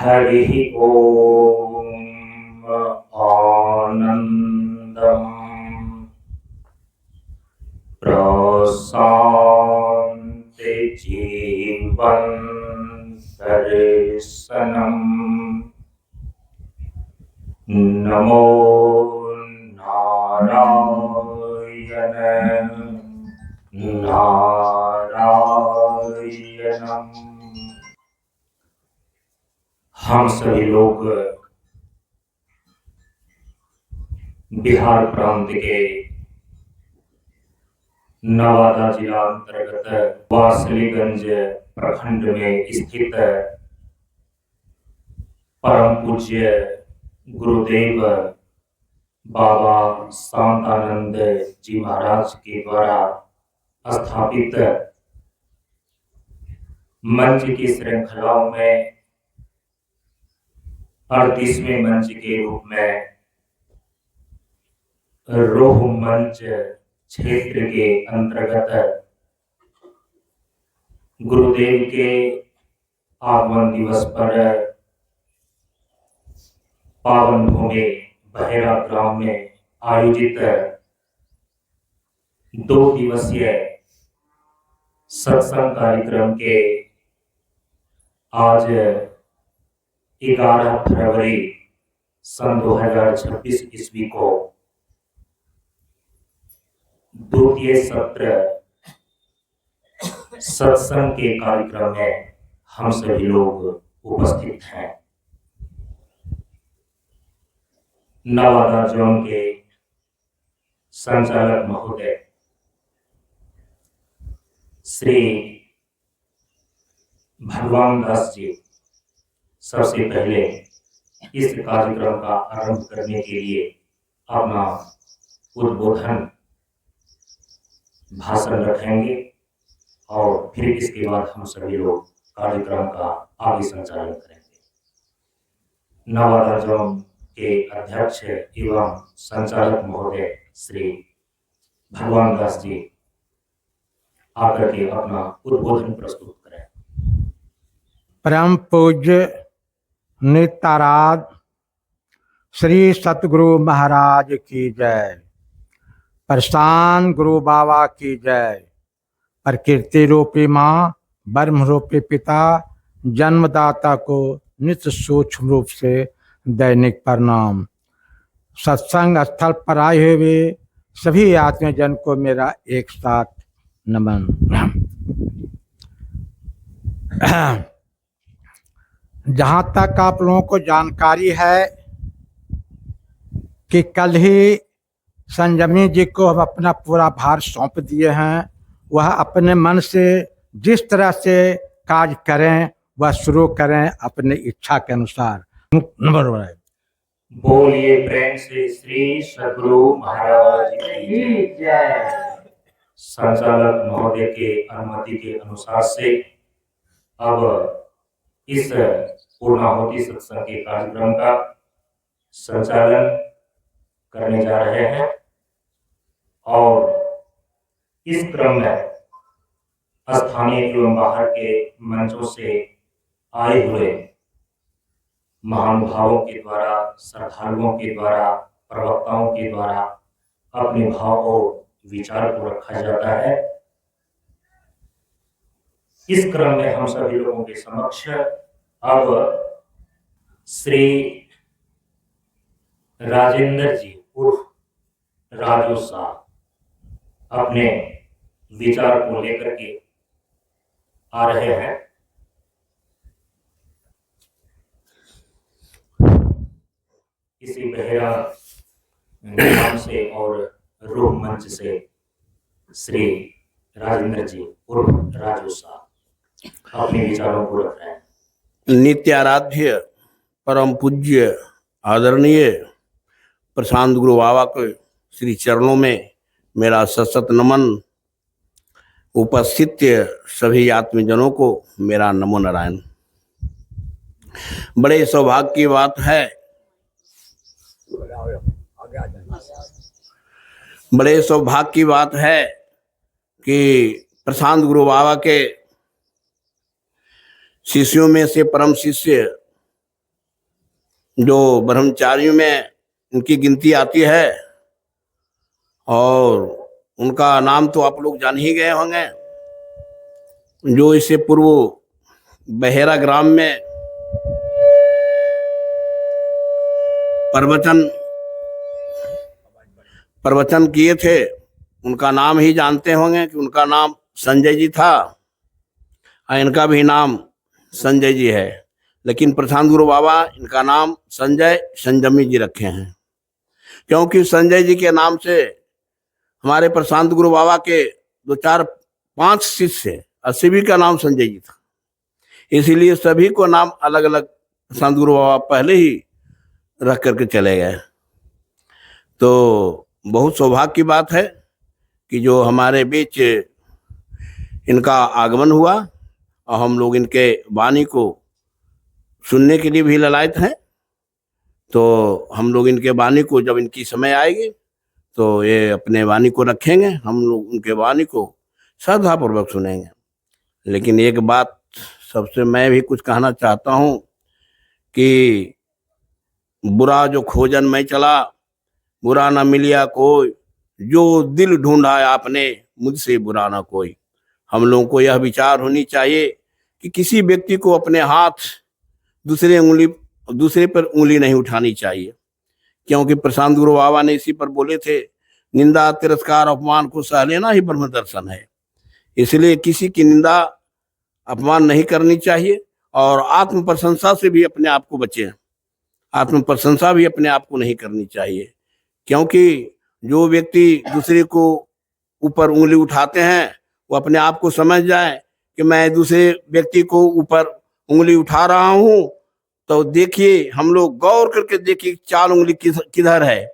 हरिः ओम आनन्दम् प्रशान्ति जीवन्तरिसनम् नमो नारायण नारायणम्। हम सभी लोग बिहार प्रांत के नवादा जिला अंतर्गत वासलीगंज प्रखंड में स्थित परम पूज्य गुरुदेव बाबा शांतानंद जी महाराज के द्वारा स्थापित मंच की श्रृंखलाओं में 38वें मंच के रूप में रोह मंच क्षेत्र के अंतर्गत गुरुदेव के आगमन दिवस पर पावन भूमि बहेरा ग्राम में आयोजित 2 दिवसीय सत्संग कार्यक्रम के आज 11 फरवरी सन 2026 ईस्वी को द्वितीय सत्र सत्संग के कार्यक्रम में हम सभी लोग उपस्थित हैं। नवादा जोन के संचालक महोदय श्री भगवान दास जी सबसे पहले इस कार्यक्रम का आरंभ करने के लिए अपना उद्बोधन भाषण रखेंगे और फिर इसके बाद हम सभी लोग कार्यक्रम का आगे संचालन करेंगे। नवादा जोन के अध्यक्ष एवं संचालक महोदय श्री भगवान दास जी आकर के अपना उद्बोधन प्रस्तुत करें। परम पूज्य नित्याराध श्री सतगुरु महाराज की जय। प्रशांत गुरु बाबा की जय। प्रकृति रूपी माँ, ब्रह्म रूपी पिता, जन्मदाता को नित्य सूक्ष्म रूप से दैनिक प्रणाम। सत्संग स्थल पर आए हुए सभी आत्मजन को मेरा एक साथ नमन। जहाँ तक आप लोगों को जानकारी है कि कल ही संयमी जी को हम अपना पूरा भार सौंप दिए हैं। वह अपने मन से जिस तरह से कार्य करें वह शुरू करें अपनी इच्छा के अनुसार। नंबर 1 बोलिए प्रेम से श्री सद्गुरु महाराज की जय। संचालक महोदय के अनुमति के अनुसार से अब इस पूर्णाहुति सत्संग के कार्यक्रम का संचालन करने जा रहे हैं और इस क्रम में स्थानीय एवं बाहर के मंचों से आए हुए महानुभावों के द्वारा, श्रद्धालुओं के द्वारा, प्रवक्ताओं के द्वारा अपने भाव और विचार को रखा जाता है। इस क्रम में हम सभी लोगों के समक्ष अब श्री राजेंद्र जी उर्फ राजू साहब अपने विचार को लेकर के आ रहे हैं। इसी बहेरा ग्राम से और रोह मंच से श्री राजेंद्र जी उर्फ राजू साहब अपने विचारों को रख रहे हैं। नित्याराध्य परम पूज्य आदरणीय प्रशांत गुरु बाबा के श्री चरणों में मेरा सशत नमन। उपस्थित सभी आत्मजनों को मेरा नमो नारायण। बड़े सौभाग्य की बात है, बड़े सौभाग्य की बात है कि प्रशांत गुरु बाबा के शिष्यों में से परम शिष्य जो ब्रह्मचारियों में इनकी गिनती आती है, और उनका नाम तो आप लोग जान ही गए होंगे। जो इससे पूर्व बहेरा ग्राम में प्रवचन किए थे, उनका नाम ही जानते होंगे कि उनका नाम संजय जी था, और इनका भी नाम संजय जी है। लेकिन प्रशांत गुरु बाबा इनका नाम संजय संजमी जी रखे हैं, क्योंकि संजय जी के नाम से हमारे प्रशांत गुरु बाबा के 2 4 5 शिष्य और सभी का नाम संजय जी था। इसीलिए सभी को नाम अलग अलग प्रशांत गुरु बाबा पहले ही रख करके चले गए। तो बहुत सौभाग्य की बात है कि जो हमारे बीच इनका आगमन हुआ, और हम लोग इनके वाणी को सुनने के लिए भी ललायत हैं। तो हम लोग इनके वाणी को, जब इनकी समय आएगी तो ये अपने वाणी को रखेंगे, हम लोग उनके वाणी को श्रद्धापूर्वक सुनेंगे। लेकिन एक बात सबसे मैं भी कुछ कहना चाहता हूँ कि बुरा जो खोजन में चला, बुरा ना मिलिया कोई, जो दिल ढूंढा आपने मुझसे बुरा ना कोई। हम लोगों को यह विचार होनी चाहिए कि किसी व्यक्ति को अपने हाथ दूसरे पर उंगली नहीं उठानी चाहिए, क्योंकि प्रशांत गुरु बाबा ने इसी पर बोले थे, निंदा तिरस्कार अपमान को सह लेना ही ब्रह्म दर्शन है। इसलिए किसी की निंदा अपमान नहीं करनी चाहिए, और आत्म प्रशंसा से भी अपने आप को बचें। आत्म प्रशंसा भी अपने आप को नहीं करनी चाहिए, क्योंकि जो व्यक्ति दूसरे को ऊपर उंगली उठाते हैं, वो अपने आप को समझ जाए कि मैं दूसरे व्यक्ति को ऊपर उंगली उठा रहा हूँ, तो देखिए, हम लोग गौर करके देखिए 4 उंगली किधर है।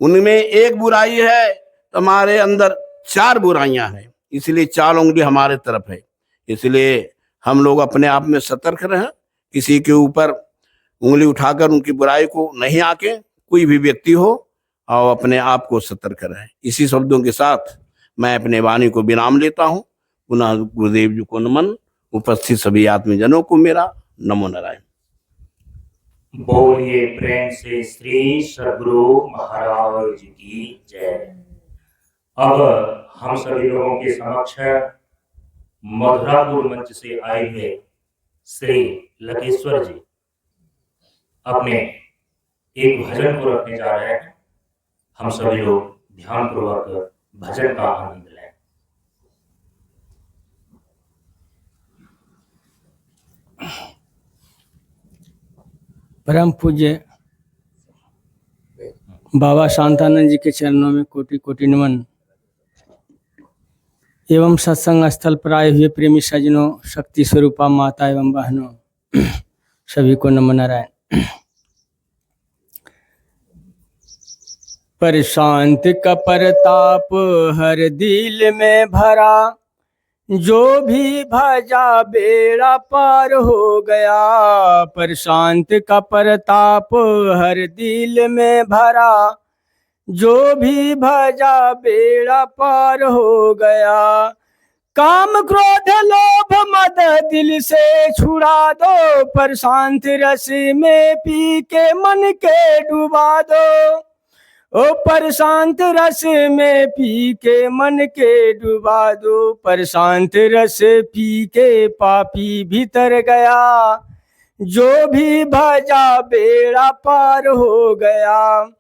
उनमें एक बुराई है तो हमारे अंदर 4 बुराइयां हैं, इसलिए 4 उंगली हमारे तरफ है। इसलिए हम लोग अपने आप में सतर्क रहें, किसी के ऊपर उंगली उठाकर उनकी बुराई को नहीं आके, कोई भी व्यक्ति हो, और अपने आप को सतर्क रहें। इसी शब्दों के साथ मैं अपने वाणी को विराम लेता हूँ। पुनः गुरुदेव जी को नमन, उपस्थित सभी आत्मजनों को मेरा नमो नारायण। बोलिए प्रेम से श्री सद्गुरु महाराज की जय। अब हम सभी लोगों के समक्ष मधुरापुर मंच से आए हुए श्री लकेश्वर जी अपने एक भजन को रखने जा रहे हैं। हम सभी लोग ध्यान पूर्वक भजन का आनंद लें। परम पूज्य बाबा शांतानंद जी के चरणों में कोटि कोटि नमन। एवं सत्संग स्थल पर आए हुए प्रेमी सज्जनों, शक्ति स्वरूपा माता एवं बहनों, सभी को नमन नारायण। पर शांत का परताप हर दिल में भरा, जो भी भजा बेड़ा पार हो गया। पर शांत का परताप हर दिल में भरा, जो भी भजा बेड़ा पार हो गया। काम क्रोध लोभ मद दिल से छुड़ा दो, पर शांत रस में पी के मन के डुबा दो। ओ पर शांत रस में पी के मन के डुबा दो। पर शांत रस पी के पापी भीतर गया, जो भी भजा बेड़ा पार हो गया।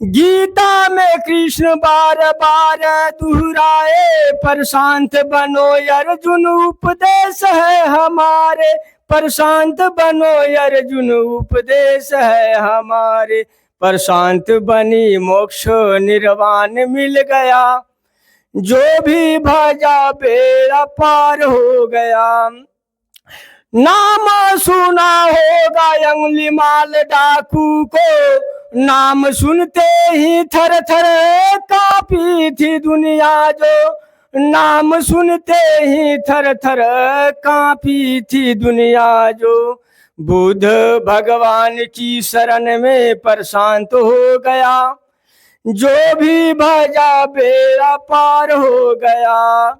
गीता में कृष्ण बार बार दोहराए, पर शांत बनो अर्जुन उपदेश है हमारे। पर शांत बनो अर्जुन उपदेश है हमारे। पर शांत बनी मोक्ष निर्वाण मिल गया, जो भी भजा बेड़ा पार हो गया। नाम सुना होगा अंगुली माल डाकू को, नाम सुनते ही थर थर कांपी थी दुनिया जो। नाम सुनते ही थर थर कांपी थी दुनिया जो। बुद्ध भगवान की शरण में पर शांत हो गया, जो भी भजा बेड़ा पार हो गया।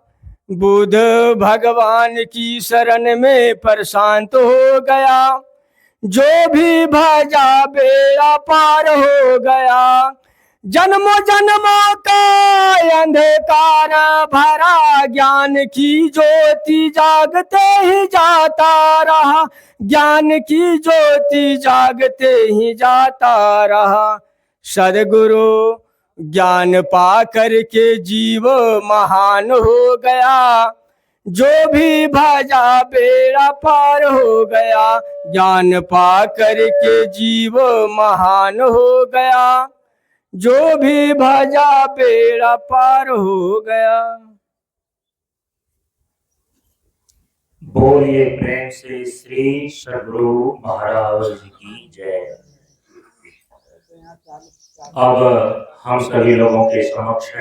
बुद्ध भगवान की शरण में पर शांत हो गया, जो भी भजा बेड़ा पार हो गया। जन्मों जन्मों का अंधकार भरा, ज्ञान की ज्योति जागते ही जाता रहा, ज्ञान की ज्योति जागते ही जाता रहा। सद्गुरु ज्ञान पा करके जीव महान हो गया, जो भी भजा बेड़ा पार हो गया। ज्ञान पा करके जीव महान हो गया, जो भी भजा बेड़ा पार हो गया। बोलिए प्रेम से श्री सद्गुरु महाराज की जय। अब हम सभी लोगों के समक्ष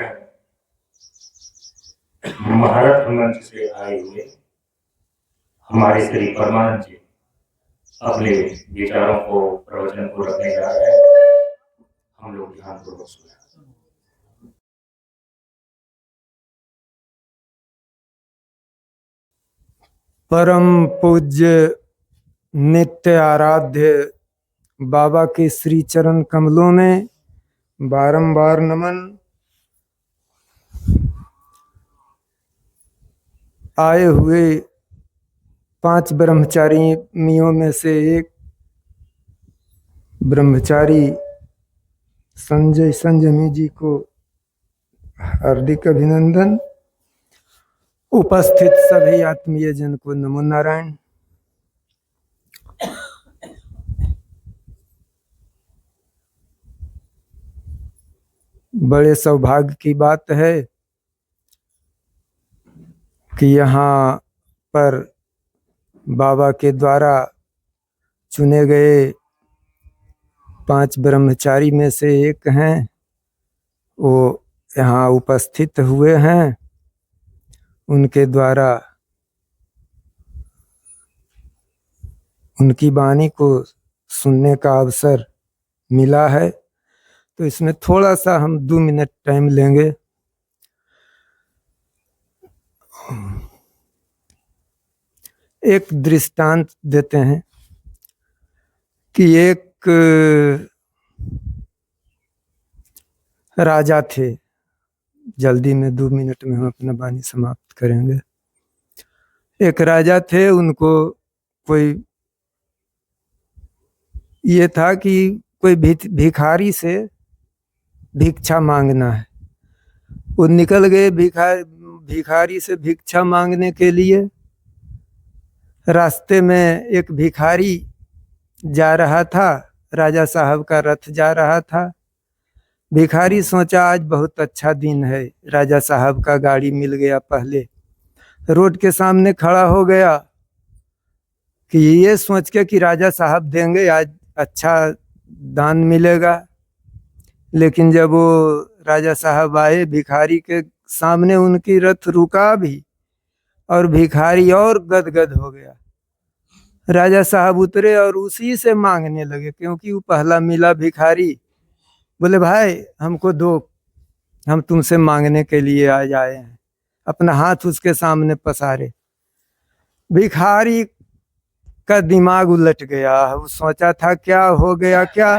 महारथ मंच से आए हुए हमारे श्री परमानंद जी अपने विचारों को प्रवचन को रखने जा रहे हैं। हम लोग ध्यानपूर्वक सुने। परम पूज्य नित्य आराध्य बाबा के श्री चरण कमलों में बारंबार नमन। आए हुए 5 ब्रह्मचारियों में से एक ब्रह्मचारी संजय संजमी जी को हार्दिक अभिनंदन। उपस्थित सभी आत्मीय जन को नमो नारायण। बड़े सौभाग्य की बात है कि यहाँ पर बाबा के द्वारा चुने गए 5 ब्रह्मचारी में से एक हैं, वो यहाँ उपस्थित हुए हैं। उनके द्वारा उनकी वाणी को सुनने का अवसर मिला है, तो इसमें थोड़ा सा हम 2 मिनट टाइम लेंगे। एक दृष्टांत देते हैं कि एक राजा थे। जल्दी में 2 मिनट में हम अपना वाणी समाप्त करेंगे। एक राजा थे, उनको कोई ये था कि कोई भिखारी से भिक्षा मांगना है। वो निकल गए भिखारी से भिक्षा मांगने के लिए। रास्ते में एक भिखारी जा रहा था, राजा साहब का रथ जा रहा था। भिखारी सोचा आज बहुत अच्छा दिन है, राजा साहब का गाड़ी मिल गया। पहले रोड के सामने खड़ा हो गया कि ये सोच के कि राजा साहब देंगे, आज अच्छा दान मिलेगा। लेकिन जब वो राजा साहब आए, भिखारी के सामने उनकी रथ रुका भी और भिखारी और गदगद हो गया। राजा साहब उतरे और उसी से मांगने लगे, क्योंकि वो पहला मिला भिखारी। बोले भाई हमको दो, हम तुमसे मांगने के लिए आज आए हैं। अपना हाथ उसके सामने पसारे। भिखारी का दिमाग उलट गया। वो सोचा था क्या हो गया क्या।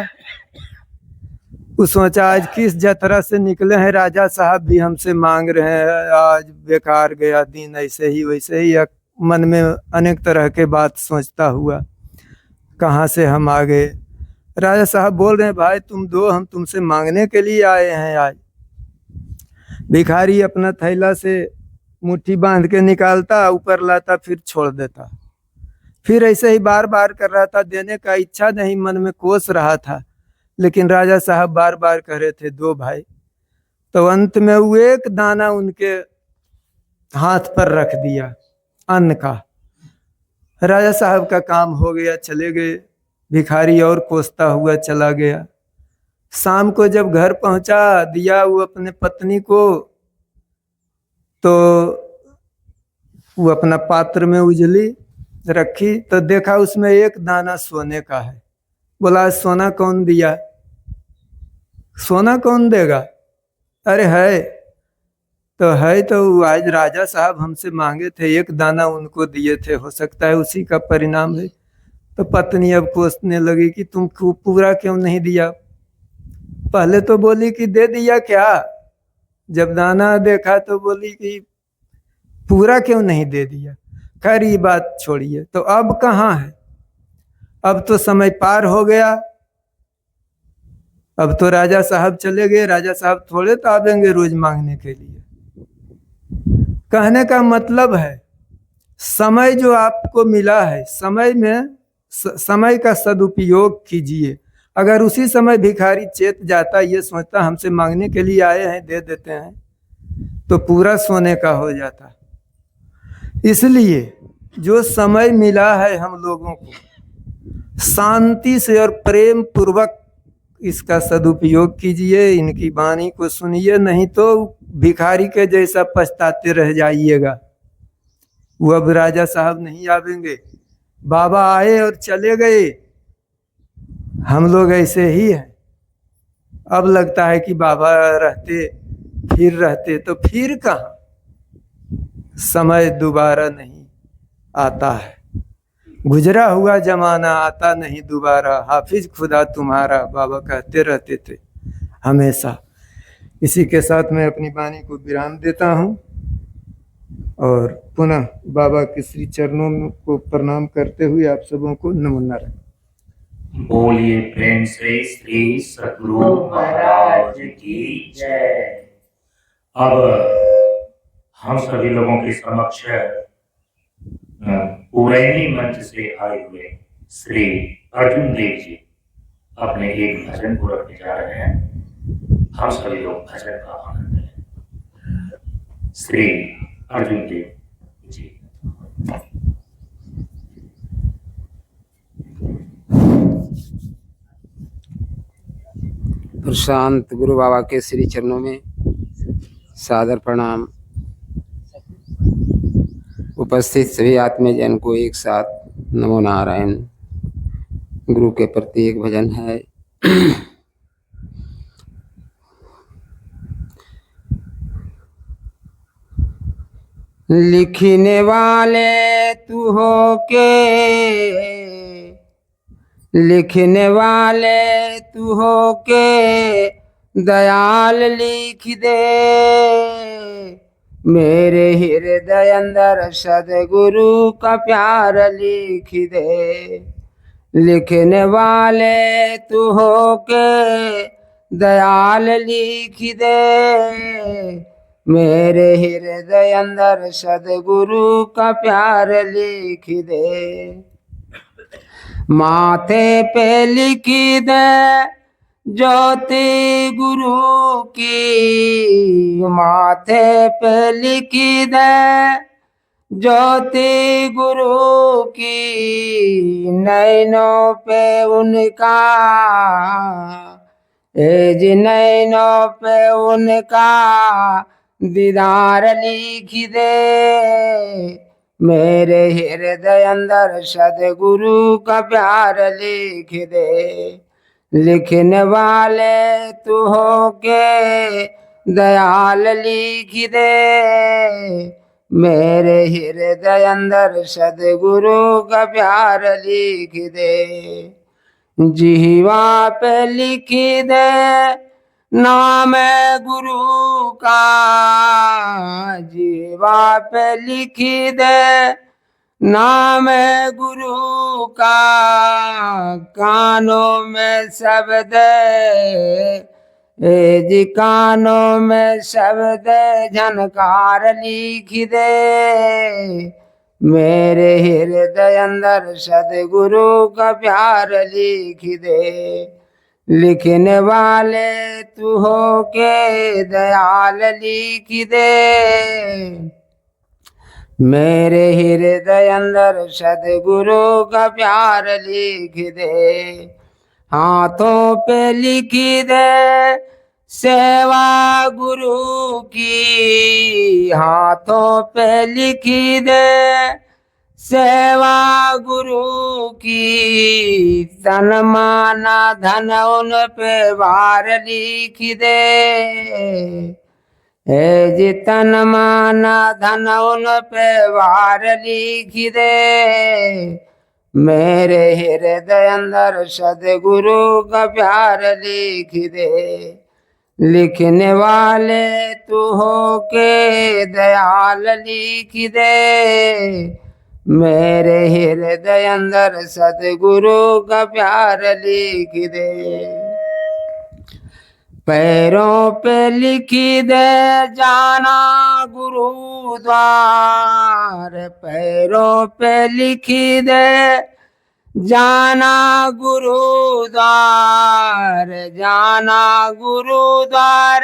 वो सोचा आज किस जतरा से निकले हैं, राजा साहब भी हमसे मांग रहे हैं, आज बेकार गया दिन, ऐसे ही वैसे ही। मन में अनेक तरह के बात सोचता हुआ कहाँ से हम आ गए। राजा साहब बोल रहे हैं भाई तुम दो, हम तुमसे मांगने के लिए आए हैं आज। भिखारी अपना थैला से मुट्ठी बांध के निकालता, ऊपर लाता, फिर छोड़ देता। फिर ऐसे ही बार बार कर रहा था। देने का इच्छा नहीं, मन में कोस रहा था, लेकिन राजा साहब बार बार कह रहे थे दो भाई। तो अंत में वो एक दाना उनके हाथ पर रख दिया अन्न का। राजा साहब का काम हो गया, चले गए। भिखारी और कोसता हुआ चला गया। शाम को जब घर पहुंचा, दिया वो अपने पत्नी को, तो वो अपना पात्र में उजली रखी, तो देखा उसमें एक दाना सोने का है। बोला सोना कौन दिया? सोना कौन देगा? अरे है। तो है तो आज राजा साहब हमसे मांगे थे, एक दाना उनको दिए थे, हो सकता है उसी का परिणाम है। तो पत्नी अब कोसने लगी कि तुम पूरा क्यों नहीं दिया। पहले तो बोली कि दे दिया क्या, जब दाना देखा तो बोली कि पूरा क्यों नहीं दे दिया। खैर ये बात छोड़िए, तो अब कहाँ है, अब तो समय पार हो गया, अब तो राजा साहब चले गए। राजा साहब थोड़े तो आवेंगे रोज मांगने के लिए। कहने का मतलब है समय जो आपको मिला है, समय में समय का सदुपयोग कीजिए। अगर उसी समय भिखारी चेत जाता, ये सोचता हमसे मांगने के लिए आए हैं दे देते हैं, तो पूरा सोने का हो जाता। इसलिए जो समय मिला है हम लोगों को, शांति से और प्रेम पूर्वक इसका सदुपयोग कीजिए, इनकी वाणी को सुनिए, नहीं तो भिखारी के जैसा पछताते रह जाइएगा। वो अब राजा साहब नहीं आवेंगे, बाबा आए और चले गए, हम लोग ऐसे ही हैं। अब लगता है कि बाबा रहते फिर रहते, तो फिर कहाँ, समय दोबारा नहीं आता है, गुजरा हुआ जमाना आता नहीं दोबारा, हाफिज खुदा तुम्हारा, बाबा कहते रहते थे हमेशा। इसी के साथ मैं अपनी वाणी को विराम देता हूँ और पुनः बाबा के श्री चरणों को प्रणाम करते हुए आप सबों को नमो नारायण। बोलिए प्रेम से श्री सतगुरु महाराज की जय। अब हम सभी लोगों के समक्ष पुरैनी मंच से आए हुए श्री अर्जुन देव जी अपने एक भजन को रखने जा रहे हैं। हम सभी लोग भजन का आनंद लें। श्री अर्जुन देव जी। प्रशांत गुरु बाबा के श्री चरणों में सादर प्रणाम। उपस्थित सभी आत्मजन को एक साथ नमो नारायण। गुरु के प्रति एक भजन है। लिखने वाले तू हो के, लिखने वाले तू हो के दयाल लिख दे, मेरे हृदय अंदर सदगुरु का प्यार लिख दे। लिखने वाले तू हो के दयाल लिख दे, मेरे हृदय अंदर सदगुरु का प्यार लिख दे। माथे पे लिख दे ज्योति गुरु की, माथे पे लिख दे ज्योति गुरु की, नैनों पे उनका जी नैनों पे उनका दीदार लिख दे, मेरे हृदय अंदर सदगुरु का प्यार लिख दे। लिखने वाले तू हो के दयाल लिख दे, मेरे हृदय अंदर सदगुरु का प्यार लिख दे। जिह्वा पे लिख दे नाम गुरु का, जिह्वा पे लिख दे नाम गुरु का, कानों में शब्द जी कानों में शब्द झनकार लिख दे, मेरे हृदय अंदर सदगुरु का प्यार लिख दे। लिखने वाले तू हो के दयाल लिख दे, मेरे हृदय अंदर सदगुरु का प्यार लिख दे। हाथों पे लिख दे सेवा गुरु की, हाथों पे लिख दे सेवा गुरु की, तन माना धन उन पे वार लिख दे, जी तन माना धन उन पे वार लिख दे, मेरे हृदय अंदर सदगुरु का प्यार लिख दे। लिखने वाले तू हो के दयाल लिख दे। मेरे हृदय अंदर सदगुरु का प्यार लिख दे। पैरों पे लिखी दे जाना गुरुद्वार। पैरों पे लिखी दे जाना गुरुद्वार। जाना गुरुद्वार,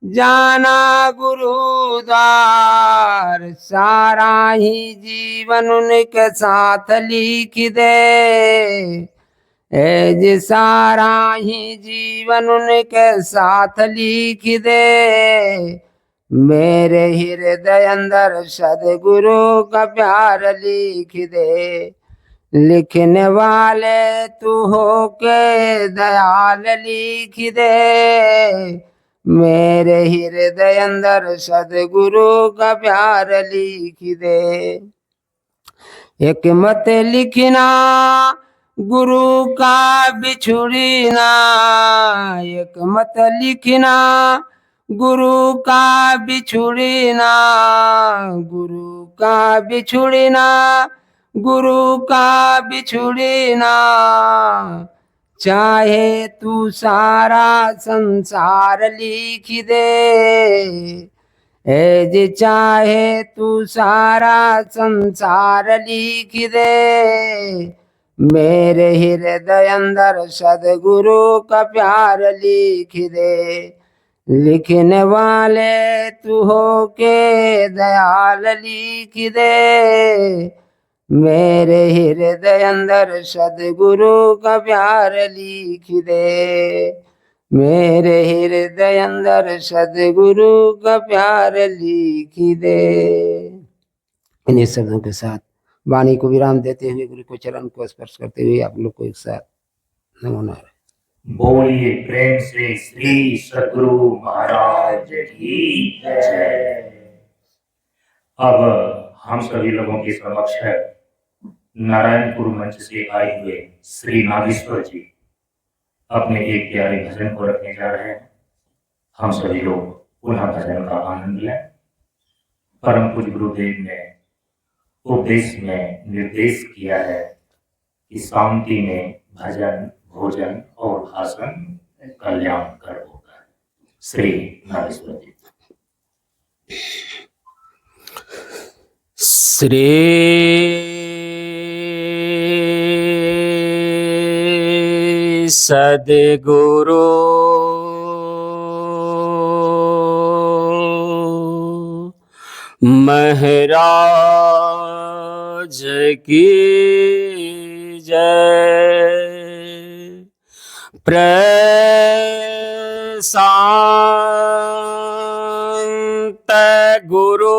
जाना गुरुद्वार। सारा ही जीवन उनके साथ लिख दे। जी सारा ही जीवन उनके साथ लिख दे। मेरे हृदय अंदर सदगुरु का प्यार लिख दे। लिखने वाले तू हो के दयाल लिख दे। मेरे हृदय अंदर सदगुरु का प्यार लिख दे। एक मत लिखना गुरु का बिछुड़ना। एक मत लिखना गुरु का बिछुड़ना। गुरु का बिछुड़ना, गुरु का बिछुड़ना। चाहे तू सारा संसार लिख दे। जी चाहे तू सारा संसार लिख दे। मेरे हृदय अंदर सदगुरु का प्यार लिख दे। लिखने वाले तू हो के दयाल लिख दे। मेरे हृदय अंदर सदगुरु का प्यार लिख दे। मेरे हृदय अंदर सदगुरु का प्यार लिख दे। इन्हीं शब्दों के साथ वाणी को विराम देते हुए गुरु को चरण को स्पर्श करते हुए आप लोग को एक साथ नमो नारायण। बोलिए प्रेम से श्री सद्गुरु महाराज की जय। अब हम सभी लोगों के समक्ष है नारायणपुर मंच से आए हुए श्री नागेश्वर जी अपने एक प्यारे भजन को रखने जा रहे हैं। हम सभी लोग पुनः भजन का आनंद लें। परम पूज्य गुरुदेव ने उपदेश में निर्देश किया है कि शांति में भजन, भोजन और भाषण कल्याण कर होगा। श्री नागेश्वर जी। श्री सद्गुरु महाराज की जय। प्रशांत गुरु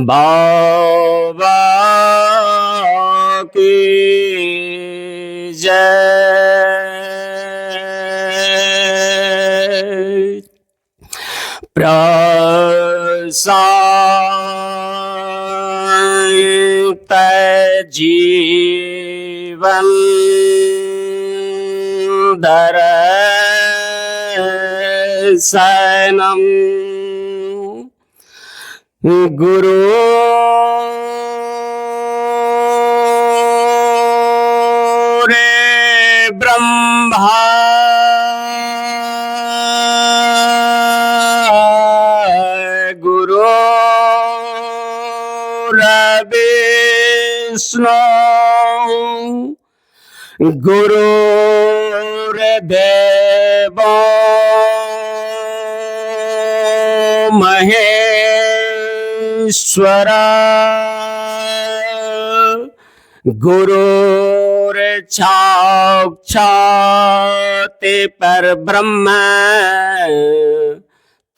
बाबा की जय। प्रशांत जीवन दर्शनम गुरु रे ब्रह्मा गुरु विष्णु गुरु देव महेश्वर गुरुर साक्षात् परब्रह्म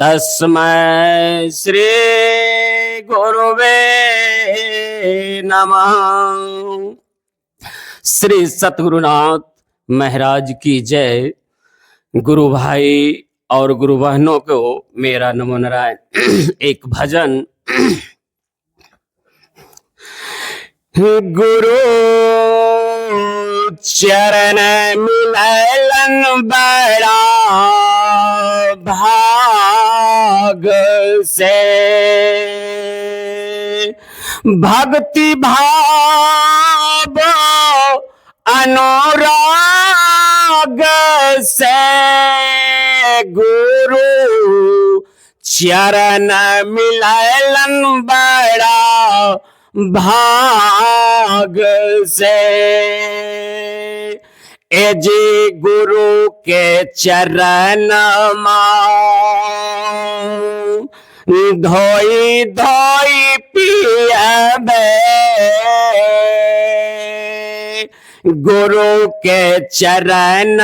तस्मै श्री गुरुवे नमः। श्री सतगुरुनाथ महाराज की जय। गुरु भाई और गुरु बहनों को मेरा नमो नारायण। एक भजन गुरु चरण मिलन बड़ा भाग से, भक्ति भाव अनुराग से, गुरु चरण मिलन बड़ा भाग से। ए जी गुरु के चरण धोई धोई पियबे, गुरु के चरण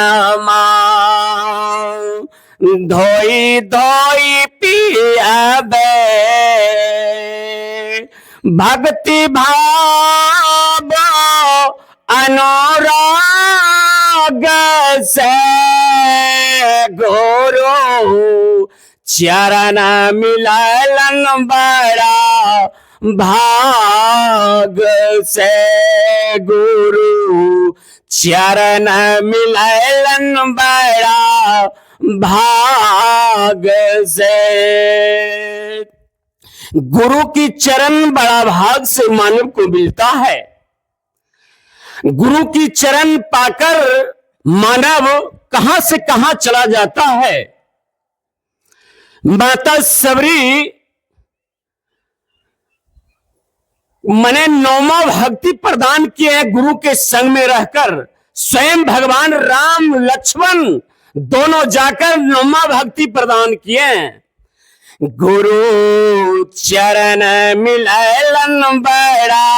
धोई धोई पियबे, भक्ति भाव अनुराग से, गुरु चरण मिलन बड़ा भाग से, गुरु चरण मिलन बड़ा भाग से। गुरु की चरण बड़ा भाग से मानव को मिलता है। गुरु की चरण पाकर मानव कहां से कहां चला जाता है। माता सबरी मने नौमा भक्ति प्रदान किए हैं गुरु के संग में रहकर। स्वयं भगवान राम लक्ष्मण दोनों जाकर नौमा भक्ति प्रदान किए हैं। गुरु चरण मिलन बड़ा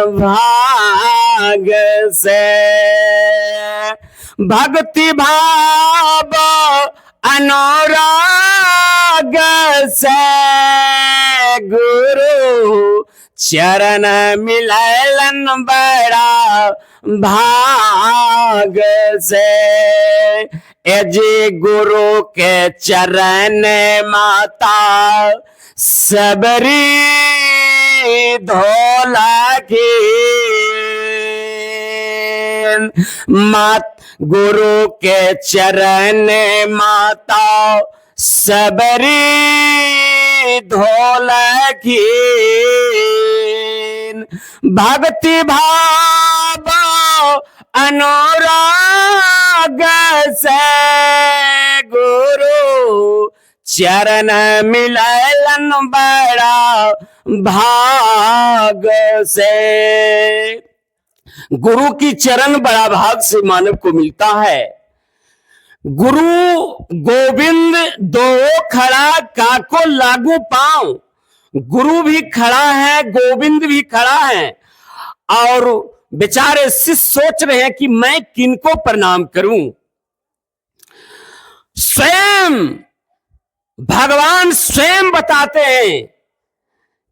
भाग से, भक्ति भाव अनुराग से, गुरु चरण मिलन बड़ा भाग से। ए जी गुरु के चरण माता सबरी धोला की, मात गुरु के चरण माता सबरी धोला की, भक्ति भाव अनुराग से, गुरु चरण मिलन बड़ा भाग से। गुरु की चरण बड़ा भाग से मानव को मिलता है। गुरु गोविंद दो खड़ा काको लागू पांव। गुरु भी खड़ा है, गोविंद भी खड़ा है, और बेचारे शिष्य सोच रहे हैं कि मैं किनको प्रणाम करूं। स्वयं भगवान स्वयं बताते हैं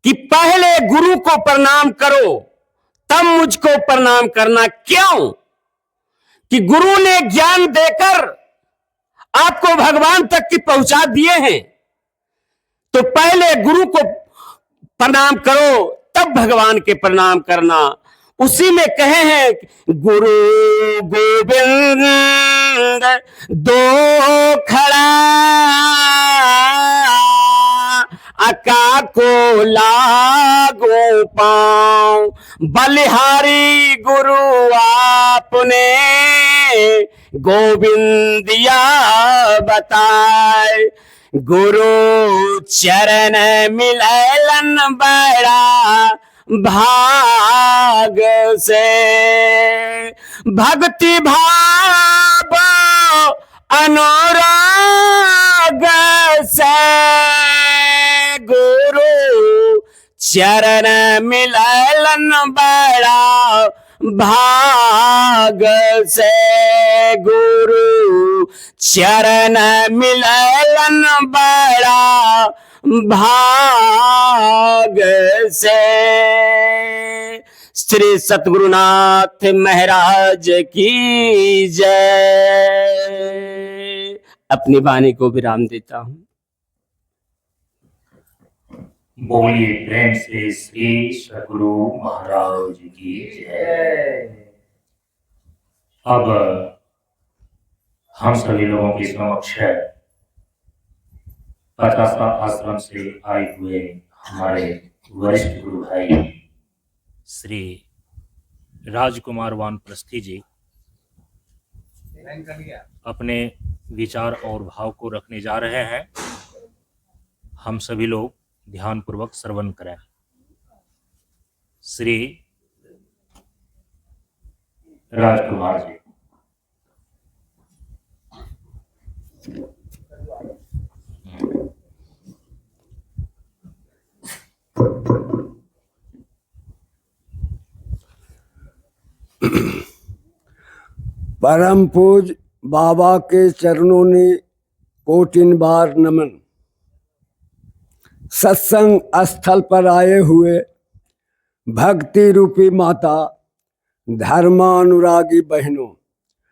कि पहले गुरु को प्रणाम करो तब मुझको प्रणाम करना। क्यों? कि गुरु ने ज्ञान देकर आपको भगवान तक की पहुंचा दिए हैं, तो पहले गुरु को प्रणाम करो तब भगवान के प्रणाम करना। उसी में कहे हैं गुरु गोविंद दो खड़ा अका को लागो पांव। बलिहारी गुरु आपने गोविंदिया बताए। गुरु चरण मिलन बड़ा भाग से। भक्ति भाव अनुराग से। गुरु चरण मिलन बड़ा भाग से। गुरु चरण मिलन बड़ा भाग से। श्री सतगुरुनाथ महाराज की जय। अपनी वाणी को विराम देता हूं। बोलिए प्रेम से श्री सद्गुरु महाराज की जय। अब हम सभी लोगों के समक्ष पचासा आश्रम से आए हुए हमारे वरिष्ठ गुरु भाई श्री राजकुमार वानप्रस्थी जी अपने विचार और भाव को रखने जा रहे हैं। हम सभी लोग ध्यान पूर्वक श्रवण करें। श्री राजकुमार जी। परम पूज बाबा के चरणों ने कोटिन बार नमन। सत्संग स्थल पर आए हुए भक्ति रूपी माता, धर्मानुरागी बहनों,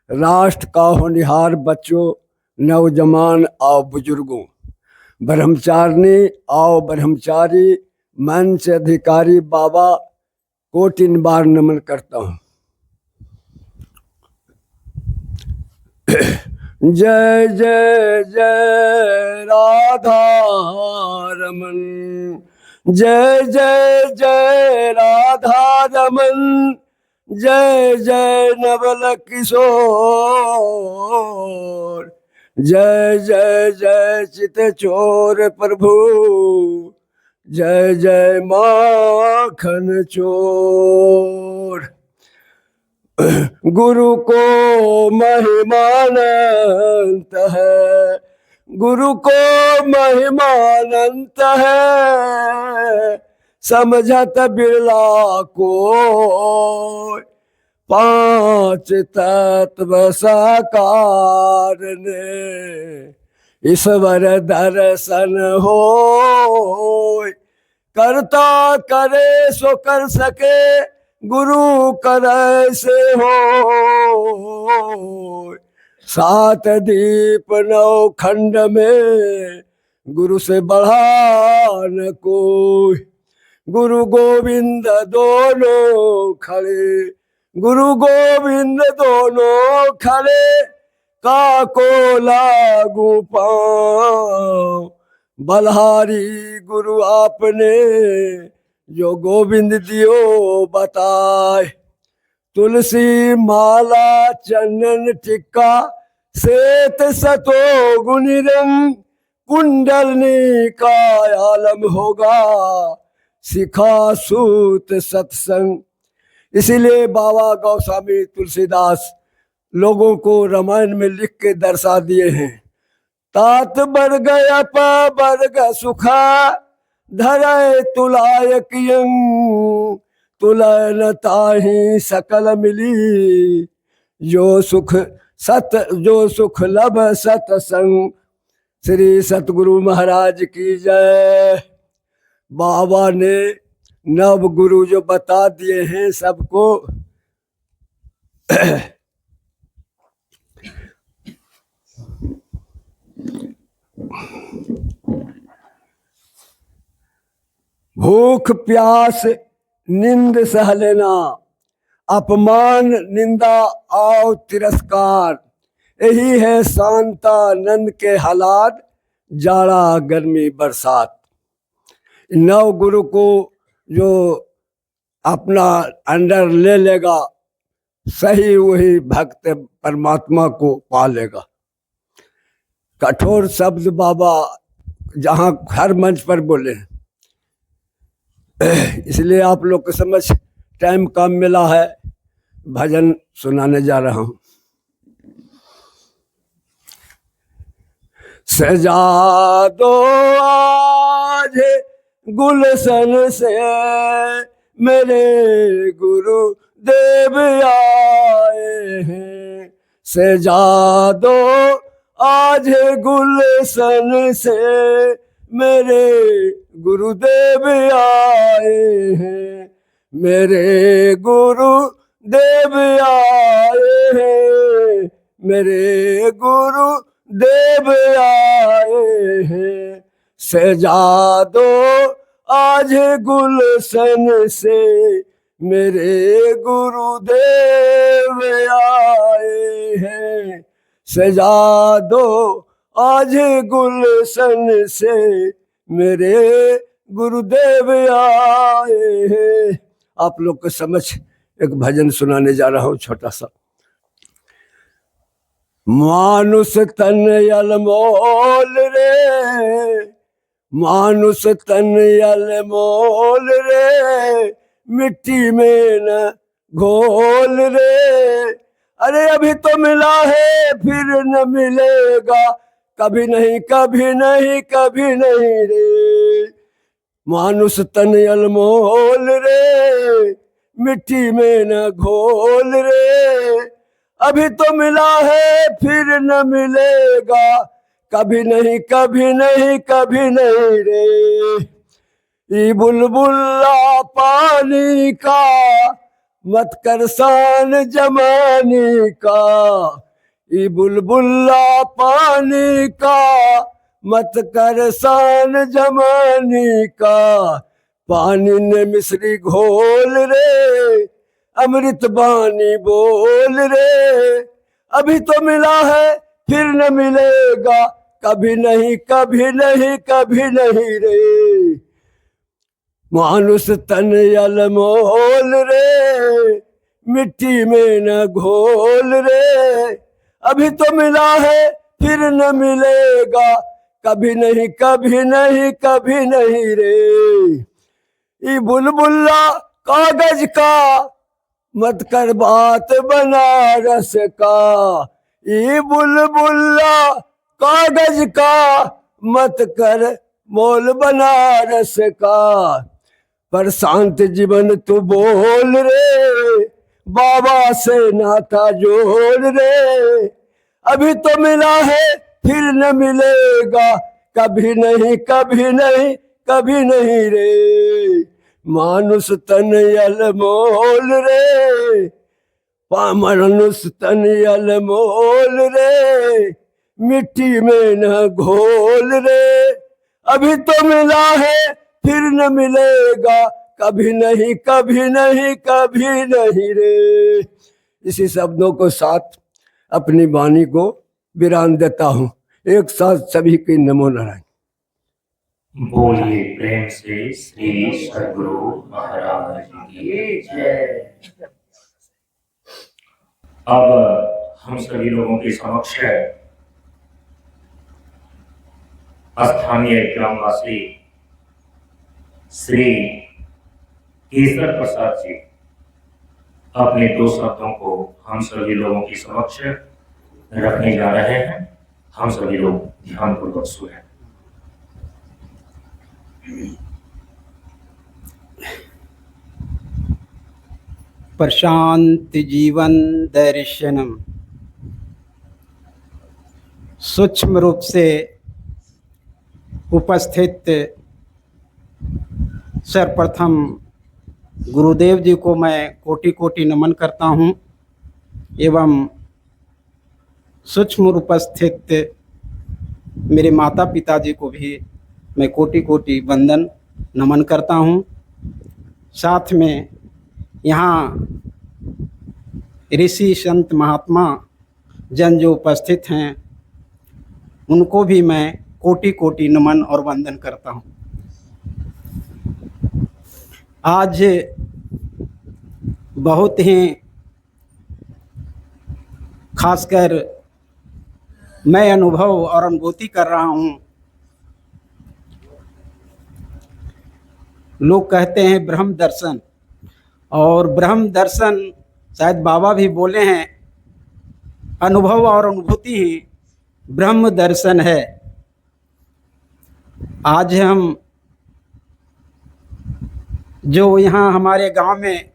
राष्ट्र का होनहार बच्चों, नौजवान और बुजुर्गों, ब्रह्मचारिणी और ब्रह्मचारी, मंच अधिकारी बाबा, कोटिन बार नमन करता हूँ। जय जय जय राधा रमन, जय जय जय राधा रमन, जय जय नवल किशोर, जय जय जय चित चोर प्रभु, जय जय माखन चोर। गुरु को महिमानंत है, गुरु को महिमानंत है, समझत बिरला को पांच तत्व साकार ने ईश्वर दर्शन हो, करता करे सो कर सके, गुरु करे से हो। सात दीप नौ खंड में गुरु से बढ़ा न कोई, गुरु गोविंद दोनों खड़े, गुरु गोविंद दोनों खड़े, काको लागू पाँव, बलहारी गुरु आपने जो गोविंद दियो बताए। तुलसी माला चंदन टिक्का श्वेत सतो गुनी रंग, कुंडलनी का आलम होगा सिखा सूत सत्संग। इसीलिए बाबा गोस्वामी तुलसीदास लोगों को रामायण में लिख के दर्शा दिए हैं। तात वर्ग अप वर्ग सुखा, धरय तुलायक यंग, तुलन ताहि सकल मिली, जो सुख लब सतसंग। श्री सतगुरु महाराज की जय। बाबा ने नव गुरु जो बता दिए हैं सबको, भूख प्यास निंद सह लेना, अपमान निंदा और तिरस्कार, यही है शांतानंद के हालात, जाड़ा गर्मी बरसात। नव गुरु को जो अपना अंडर ले लेगा, सही वही भक्त परमात्मा को पा लेगा। कठोर शब्द बाबा जहाँ हर मंच पर बोले, इसलिए आप लोग को समझ टाइम कम मिला है, भजन सुनाने जा रहा हूँ। सजा दो आज गुलशन से मेरे गुरु देव आए हैं, सजा दो आज गुलशन से मेरे गुरुदेव आए हैं, मेरे गुरुदेव आए हैं, मेरे गुरुदेव आए हैं। सजा दो आज गुलशन से मेरे गुरुदेव आए हैं। सजा दो आज गुलशन से मेरे गुरुदेव आए हैं। आप लोग को समझ एक भजन सुनाने जा रहा हूं छोटा सा। मानुष तन अलमोल रे, मानुष तन अलमोल रे, मिट्टी में न घोल रे। अरे अभी तो मिला है फिर न मिलेगा, कभी नहीं कभी नहीं कभी नहीं रे। मानुष तन अलमोल रे, मिट्टी में न घोल रे। अभी तो मिला है फिर न मिलेगा, कभी नहीं कभी नहीं कभी नहीं रे। ये बुलबुला पानी का मत कर शान जमाने का, ये बुलबुला पानी का मत कर शान जमाने का। पानी ने मिश्री घोल रे, अमृत बानी बोल रे। अभी तो मिला है फिर न मिलेगा, कभी नहीं कभी नहीं कभी नहीं रे। मानुष तन अलमोल रे, मिट्टी में न घोल रे। अभी तो मिला है फिर न मिलेगा, कभी नहीं कभी नहीं कभी नहीं रे। ये बुलबुला कागज का मत कर बात बनारस का, ये बुलबुला कागज का मत कर मोल बनारस का। पर शांत जीवन तू बोल रे, बाबा से नाता जोड़ रे। अभी तो मिला है फिर न मिलेगा, कभी नहीं कभी नहीं कभी नहीं रे। मानुष तन अलमोल रे, मानुष तन अलमोल रे, मिट्टी में न घोल रे। अभी तो मिला है फिर न मिलेगा, कभी नहीं कभी नहीं कभी नहीं रे। इसी शब्दों को साथ अपनी वाणी को विराम देता हूँ। एक साथ सभी के नमो नारायण। बोलिए प्रेम से श्री सद्गुरु महाराज की जय। अब हम सभी लोगों के समक्ष स्थानीय ग्रामवासी श्री केसर प्रसाद जी अपने 2 शब्दों को हम सभी लोगों के समक्ष रखने जा रहे हैं। हम सभी लोग ध्यानपूर्वक सुने। प्रशांत जीवन दर्शनम। सूक्ष्म रूप से उपस्थित सर्वप्रथम गुरुदेव जी को मैं कोटि कोटि नमन करता हूँ एवं सूक्ष्म उपस्थित मेरे माता पिता जी को भी मैं कोटि कोटि वंदन नमन करता हूँ। साथ में यहाँ ऋषि संत महात्मा जन जो उपस्थित हैं उनको भी मैं कोटि कोटि नमन और वंदन करता हूँ। आज बहुत ही खासकर मैं अनुभव और अनुभूति कर रहा हूँ। लोग कहते हैं ब्रह्म दर्शन, और ब्रह्म दर्शन शायद बाबा भी बोले हैं, अनुभव और अनुभूति ही ब्रह्म दर्शन है। आज हम जो यहाँ हमारे गांव में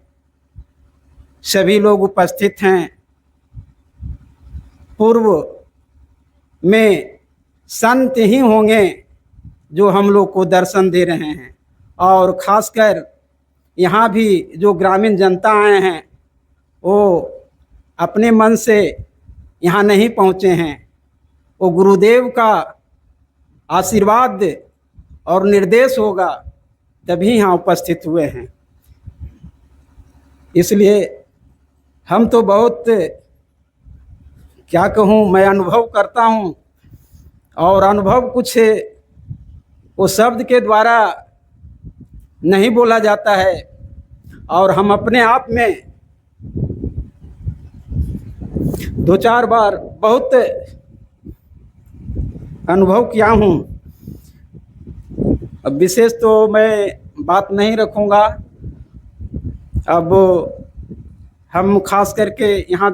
सभी लोग उपस्थित हैं, पूर्व में संत ही होंगे जो हम लोग को दर्शन दे रहे हैं, और ख़ासकर यहाँ भी जो ग्रामीण जनता आए हैं वो अपने मन से यहाँ नहीं पहुँचे हैं। वो गुरुदेव का आशीर्वाद और निर्देश होगा तभी यहाँ उपस्थित हुए हैं। इसलिए हम तो बहुत, क्या कहूँ, मैं अनुभव करता हूँ, और अनुभव कुछ वो शब्द के द्वारा नहीं बोला जाता है, और हम अपने आप में दो चार बार बहुत अनुभव किया हूँ। अब विशेष तो मैं बात नहीं रखूँगा। अब हम खास करके यहाँ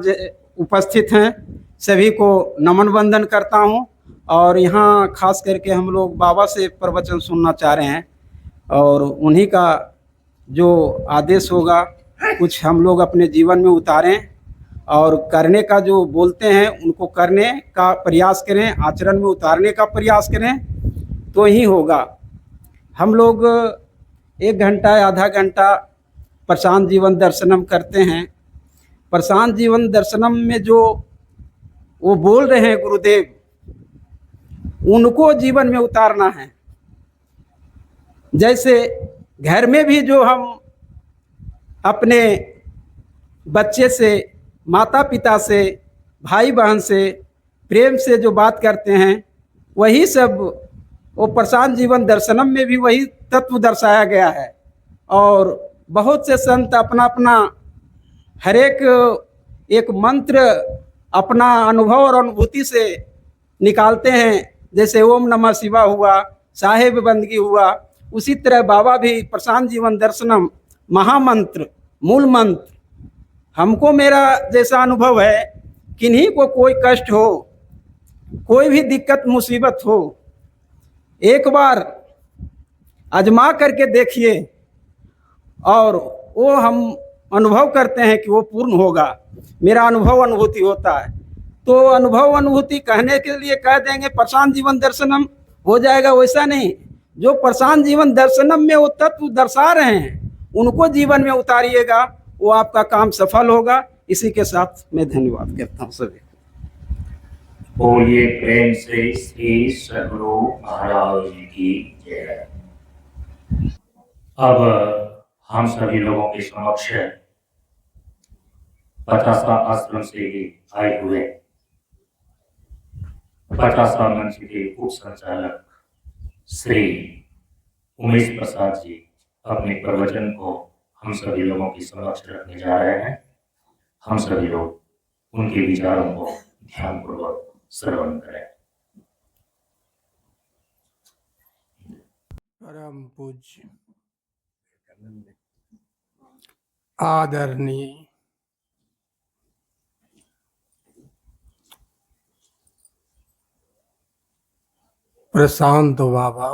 उपस्थित हैं सभी को नमन वंदन करता हूँ, और यहाँ खास करके हम लोग बाबा से प्रवचन सुनना चाह रहे हैं, और उन्हीं का जो आदेश होगा कुछ हम लोग अपने जीवन में उतारें, और करने का जो बोलते हैं उनको करने का प्रयास करें, आचरण में उतारने का प्रयास करें, तो ही होगा। हम लोग 1 घंटा आधा घंटा प्रशांत जीवन दर्शनम करते हैं। प्रशांत जीवन दर्शनम में जो वो बोल रहे हैं गुरुदेव, उनको जीवन में उतारना है। जैसे घर में भी जो हम अपने बच्चे से, माता पिता से, भाई बहन से प्रेम से जो बात करते हैं, वही सब वो प्रशांत जीवन दर्शनम में भी वही तत्व दर्शाया गया है। और बहुत से संत अपना अपना हर एक मंत्र अपना अनुभव और अनुभूति से निकालते हैं। जैसे ओम नमः शिवाय हुआ, साहेब बंदगी हुआ, उसी तरह बाबा भी प्रशांत जीवन दर्शनम महामंत्र, मूल मंत्र। हमको मेरा जैसा अनुभव है, किन्हीं को कोई कष्ट हो, कोई भी दिक्कत मुसीबत हो, एक बार आजमा करके देखिए, और वो हम अनुभव करते हैं कि वो पूर्ण होगा। मेरा अनुभव अनुभूति होता है। तो अनुभव अनुभूति कहने के लिए कह देंगे प्रशांत जीवन दर्शनम हो जाएगा, वैसा नहीं। जो प्रशांत जीवन दर्शनम में वो तत्व दर्शा रहे हैं, उनको जीवन में उतारिएगा, वो आपका काम सफल होगा। इसी के साथ मैं धन्यवाद करता हूँ सभी। बोलिए प्रेम से श्री सद्गुरु महाराज जी की जय। अब हम सभी लोगों के समक्ष पचासा आश्रम से ही आए हुए पचासा मंच के उप संचालक श्री उमेश प्रसाद जी अपने प्रवचन को हम सभी लोगों के समक्ष रखने जा रहे हैं। हम सभी लोग उनके विचारों को ध्यानपूर्वक श्रवण करें। परम पूज्य आदरणीय प्रशांत बाबा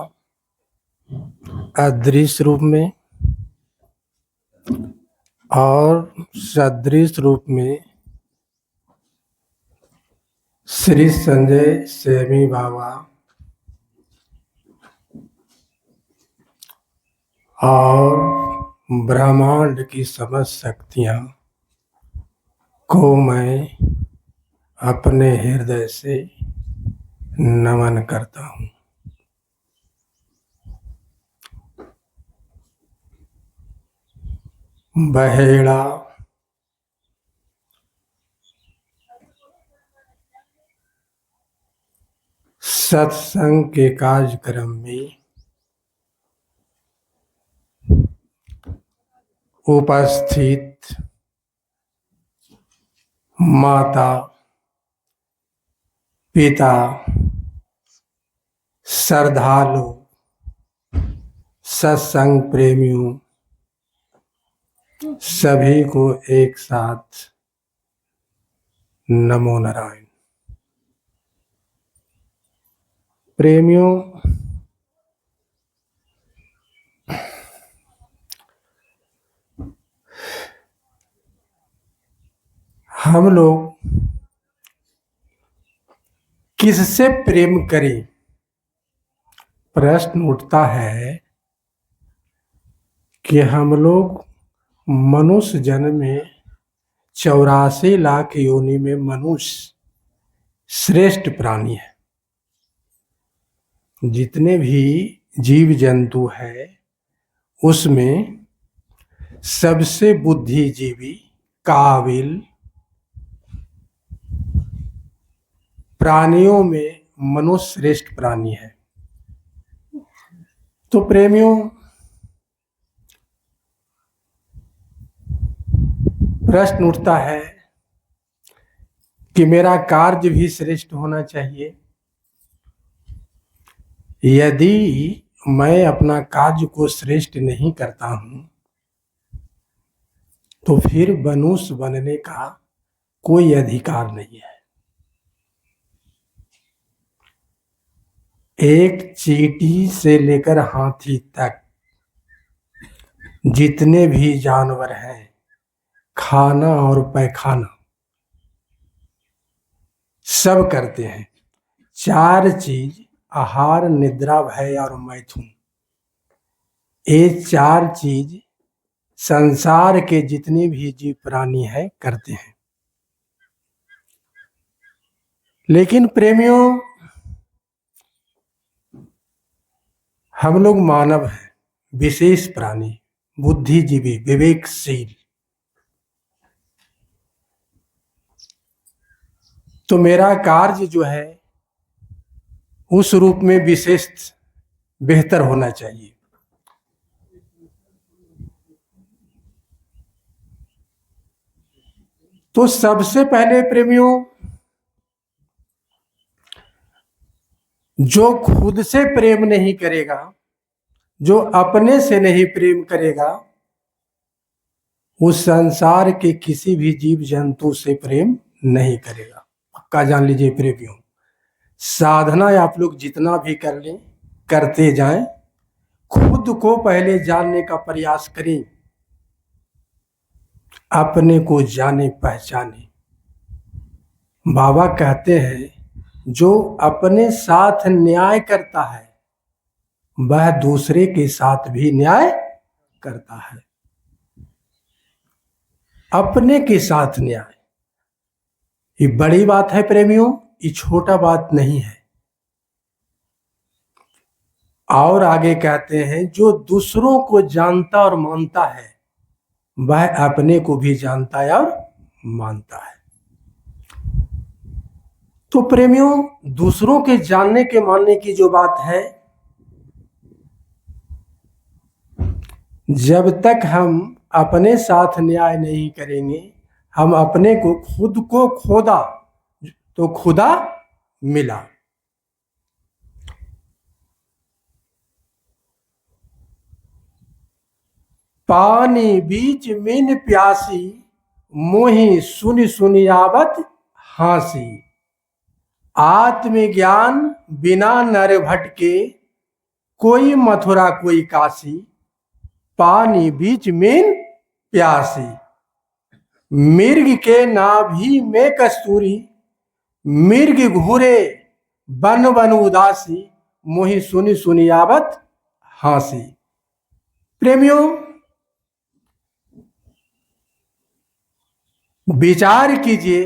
अदृश्य रूप में और सदृश रूप में श्री संजय सेमी बाबा और ब्रह्मांड की समस्त शक्तियां को मैं अपने हृदय से नमन करता हूँ। बहेड़ा सत्संग के कार्यक्रम में उपस्थित माता पिता श्रद्धालु सत्संग प्रेमियों सभी को एक साथ नमो नारायण। प्रेमियों, हम लोग किससे प्रेम करें? प्रश्न उठता है कि हम लोग मनुष्य जन्म में 84 लाख योनि में मनुष्य श्रेष्ठ प्राणी है। जितने भी जीव जंतु है उसमें सबसे बुद्धिजीवी काबिल प्राणियों में मनुष्य श्रेष्ठ प्राणी है। तो प्रेमियों, प्रश्न उठता है कि मेरा कार्य भी श्रेष्ठ होना चाहिए। यदि मैं अपना कार्य को श्रेष्ठ नहीं करता हूं तो फिर मनुष्य बनने का कोई अधिकार नहीं है। एक चींटी से लेकर हाथी तक जितने भी जानवर हैं, खाना और पैखाना सब करते हैं। 4 चीज, आहार, निद्रा, भय और मैथुन, ये 4 चीज संसार के जितने भी जीव प्राणी हैं करते हैं। लेकिन प्रेमियों, हम लोग मानव हैं, विशेष प्राणी, बुद्धिजीवी, विवेकशील। तो मेरा कार्य जो है उस रूप में विशेष बेहतर होना चाहिए। तो सबसे पहले प्रेमियों, जो खुद से प्रेम नहीं करेगा, जो अपने से नहीं प्रेम करेगा, उस संसार के किसी भी जीव जंतु से प्रेम नहीं करेगा। पक्का जान लीजिए प्रेमियों, साधना आप लोग जितना भी कर लें, करते जाएं, खुद को पहले जानने का प्रयास करें, अपने को जाने पहचाने। बाबा कहते हैं, जो अपने साथ न्याय करता है वह दूसरे के साथ भी न्याय करता है। अपने के साथ न्याय, ये बड़ी बात है प्रेमियों, ये छोटा बात नहीं है। और आगे कहते हैं, जो दूसरों को जानता और मानता है वह अपने को भी जानता है और मानता है। तो प्रेमियों, दूसरों के जानने के मानने की जो बात है, जब तक हम अपने साथ न्याय नहीं करेंगे, हम अपने को खुद को खोदा तो खुदा मिला। पानी बीच मीन प्यासी, मोहि सुनि सुनि आवत हासी। आत्मज्ञान बिना नर भटके, कोई मथुरा कोई काशी। पानी बीच मीन प्यासी, मृग के नाभि में कस्तूरी। मृग घूरे बन बन उदासी, मोहि सुनि सुनि आवत हासी। प्रेमियों, विचार कीजिए,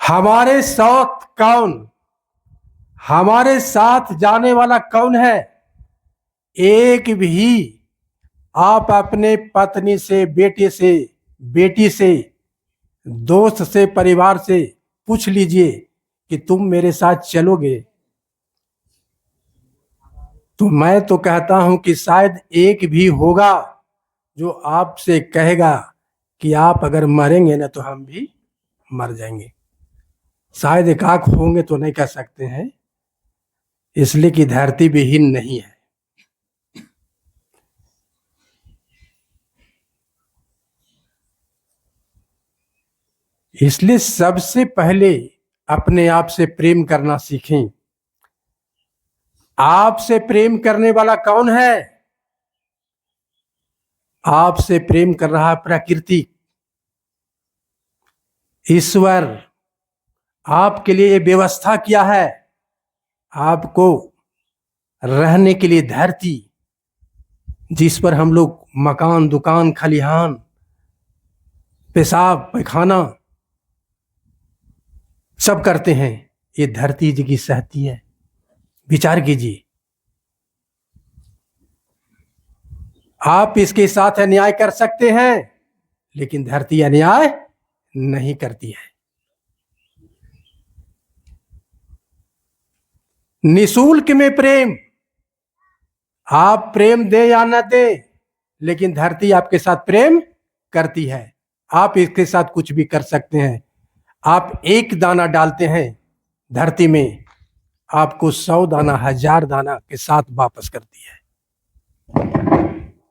हमारे साथ कौन, हमारे साथ जाने वाला कौन है? एक भी आप अपने पत्नी से, बेटे से, बेटी से, दोस्त से, परिवार से पूछ लीजिए कि तुम मेरे साथ चलोगे? तो मैं तो कहता हूं कि शायद एक भी होगा जो आपसे कहेगा कि आप अगर मरेंगे ना तो हम भी मर जाएंगे। शायद एकाक होंगे तो नहीं कह सकते हैं, इसलिए कि धरती विहीन नहीं है। इसलिए सबसे पहले अपने आप से प्रेम करना सीखें। आपसे प्रेम करने वाला कौन है? आपसे प्रेम कर रहा है प्रकृति, ईश्वर। आपके लिए ये व्यवस्था किया है, आपको रहने के लिए धरती, जिस पर हम लोग मकान, दुकान, खलिहान, पेशाब, पैखाना सब करते हैं, ये धरती जी की सहती है। विचार कीजिए, आप इसके साथ अन्याय कर सकते हैं, लेकिन धरती अन्याय नहीं करती है। निशुल्क में प्रेम, आप प्रेम दे या न दे, लेकिन धरती आपके साथ प्रेम करती है। आप इसके साथ कुछ भी कर सकते हैं। आप एक दाना डालते हैं धरती में, आपको 100 दाना 1000 दाना के साथ वापस करती है।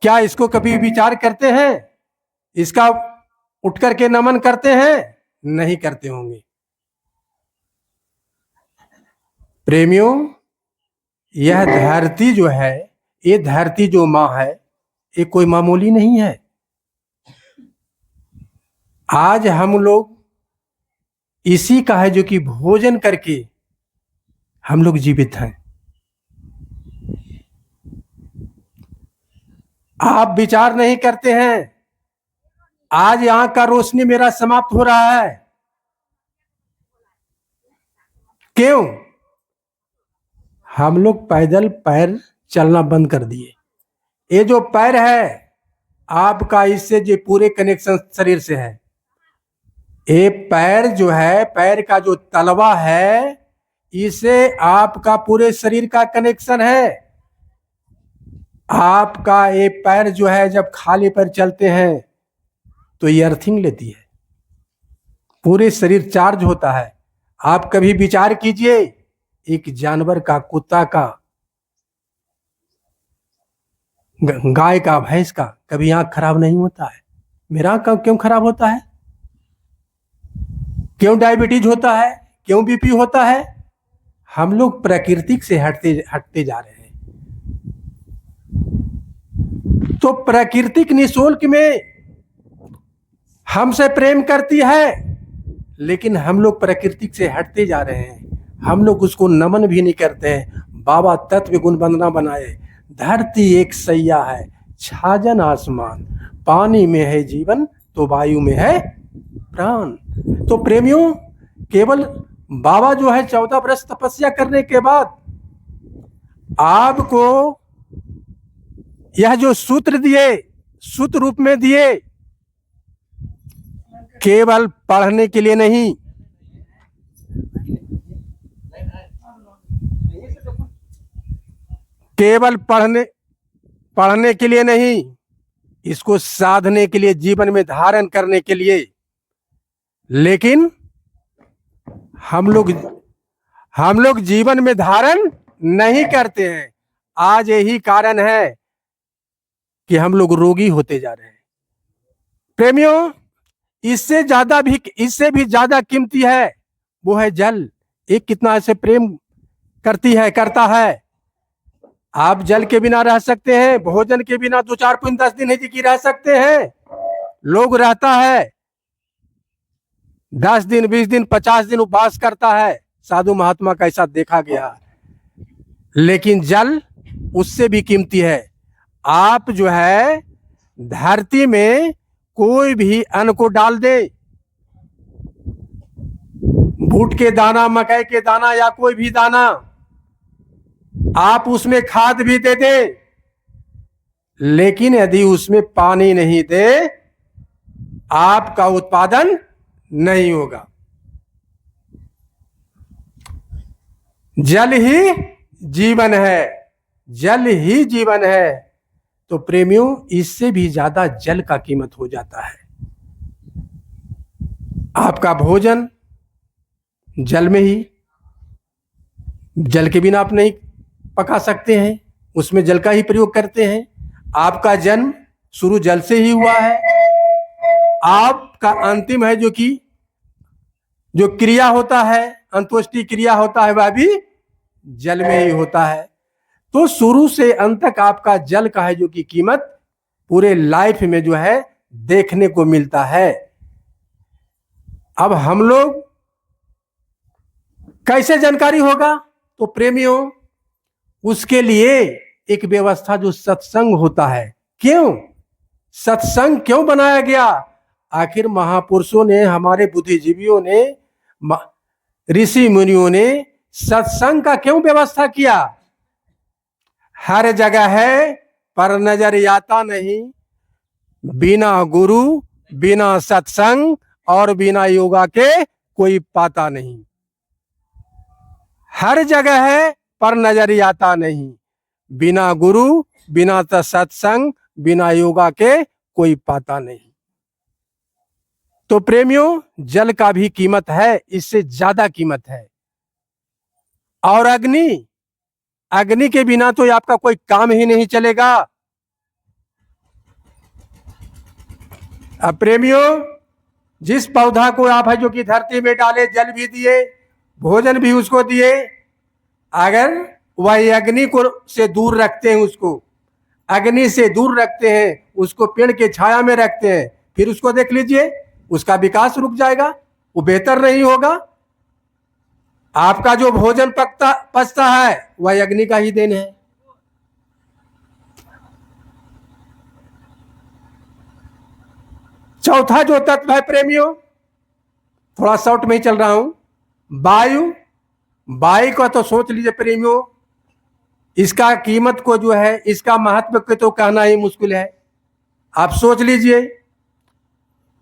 क्या इसको कभी विचार करते हैं? इसका उठ करके नमन करते हैं? नहीं करते होंगे। प्रेमियों, यह धरती जो है, ये धरती जो माँ है, ये कोई मामूली नहीं है। आज हम लोग इसी का है जो कि भोजन करके हम लोग जीवित हैं। आप विचार नहीं करते हैं, आज यहां का रोशनी मेरा समाप्त हो रहा है। क्यों? हम लोग पैदल पैर चलना बंद कर दिए। ये जो पैर है आपका, इससे जो पूरे कनेक्शन शरीर से है। ये पैर जो है, पैर का जो तलवा है, इसे आपका पूरे शरीर का कनेक्शन है। आपका ये पैर जो है, जब खाली पैर चलते हैं तो ये अर्थिंग लेती है, पूरे शरीर चार्ज होता है। आप कभी विचार कीजिए, एक जानवर का, कुत्ता का, गाय का, भैंस का कभी आंख खराब नहीं होता है। मेरा आंख क्यों खराब होता है? क्यों डायबिटीज होता है? क्यों बीपी होता है? हम लोग प्राकृतिक से हटते जा रहे हैं। तो प्राकृतिक निशुल्क में हमसे प्रेम करती है, लेकिन हम लोग प्राकृतिक से हटते जा रहे हैं। हम लोग उसको नमन भी नहीं करते हैं। बाबा तत्व गुण वंदना बनाए। धरती एक सैया है, छाजन आसमान, पानी में है जीवन तो वायु में है प्राण। तो प्रेमियों, केवल बाबा जो है 14 वर्ष तपस्या करने के बाद आपको यह जो सूत्र दिए, सूत्र रूप में दिए, केवल पढ़ने के लिए नहीं, केवल पढ़ने के लिए नहीं, इसको साधने के लिए, जीवन में धारण करने के लिए। लेकिन हम लोग जीवन में धारण नहीं करते हैं। आज यही कारण है कि हम लोग रोगी होते जा रहे हैं। प्रेमियों, इससे भी ज्यादा कीमती है वो है जल। एक कितना ऐसे प्रेम करता है। आप जल के बिना रह सकते हैं, भोजन के बिना 2 4 5 10 दिन ही रह सकते हैं। लोग रहता है 10 दिन 20 दिन 50 दिन उपवास करता है, साधु महात्मा का ऐसा देखा गया। लेकिन जल उससे भी कीमती है। आप जो है धरती में कोई भी अन्न को डाल दे, बूट के दाना, मकई के दाना या कोई भी दाना, आप उसमें खाद भी दे दे, लेकिन यदि उसमें पानी नहीं दे, आपका उत्पादन नहीं होगा। जल ही जीवन है, जल ही जीवन है। तो प्रेमियों, इससे भी ज्यादा जल का कीमत हो जाता है। आपका भोजन जल में ही, जल के बिना आप नहीं पका सकते हैं, उसमें जल का ही प्रयोग करते हैं। आपका जन्म शुरू जल से ही हुआ है। आपका अंतिम है जो क्रिया होता है, अंत्येष्टि क्रिया होता है, वह भी जल में ही होता है। तो शुरू से अंत तक आपका जल का है जो कि कीमत पूरे लाइफ में जो है देखने को मिलता है। अब हम लोग कैसे जानकारी होगा? तो प्रेमियों, उसके लिए एक व्यवस्था जो सत्संग होता है। क्यों सत्संग क्यों बनाया गया? आखिर महापुरुषों ने, हमारे बुद्धिजीवियों ने, ऋषि मुनियों ने सत्संग का क्यों व्यवस्था किया? हर जगह है पर नजर आता नहीं, बिना गुरु, बिना सत्संग और बिना योगा के कोई पाता नहीं। हर जगह है पर नजर आता नहीं, बिना गुरु, बिना सत्संग, बिना योगा के कोई पाता नहीं। तो प्रेमियों, जल का भी कीमत है, इससे ज्यादा कीमत है। और अग्नि, अग्नि के बिना तो आपका कोई काम ही नहीं चलेगा। अब प्रेमियों, जिस पौधा को आप है जो कि धरती में डाले, जल भी दिए, भोजन भी उसको दिए, अगर वह अग्नि को से दूर रखते हैं, उसको अग्नि से दूर रखते हैं, उसको पेड़ के छाया में रखते हैं, फिर उसको देख लीजिए, उसका विकास रुक जाएगा, वो बेहतर नहीं होगा। आपका जो भोजन पचता है वह अग्नि का ही देन है। चौथा जो तत्व है प्रेमियों, थोड़ा शॉर्ट में ही चल रहा हूं, वायु। वायु का तो सोच लीजिए प्रेमियों, इसका कीमत को जो है, इसका महत्व को तो कहना ही मुश्किल है। आप सोच लीजिए,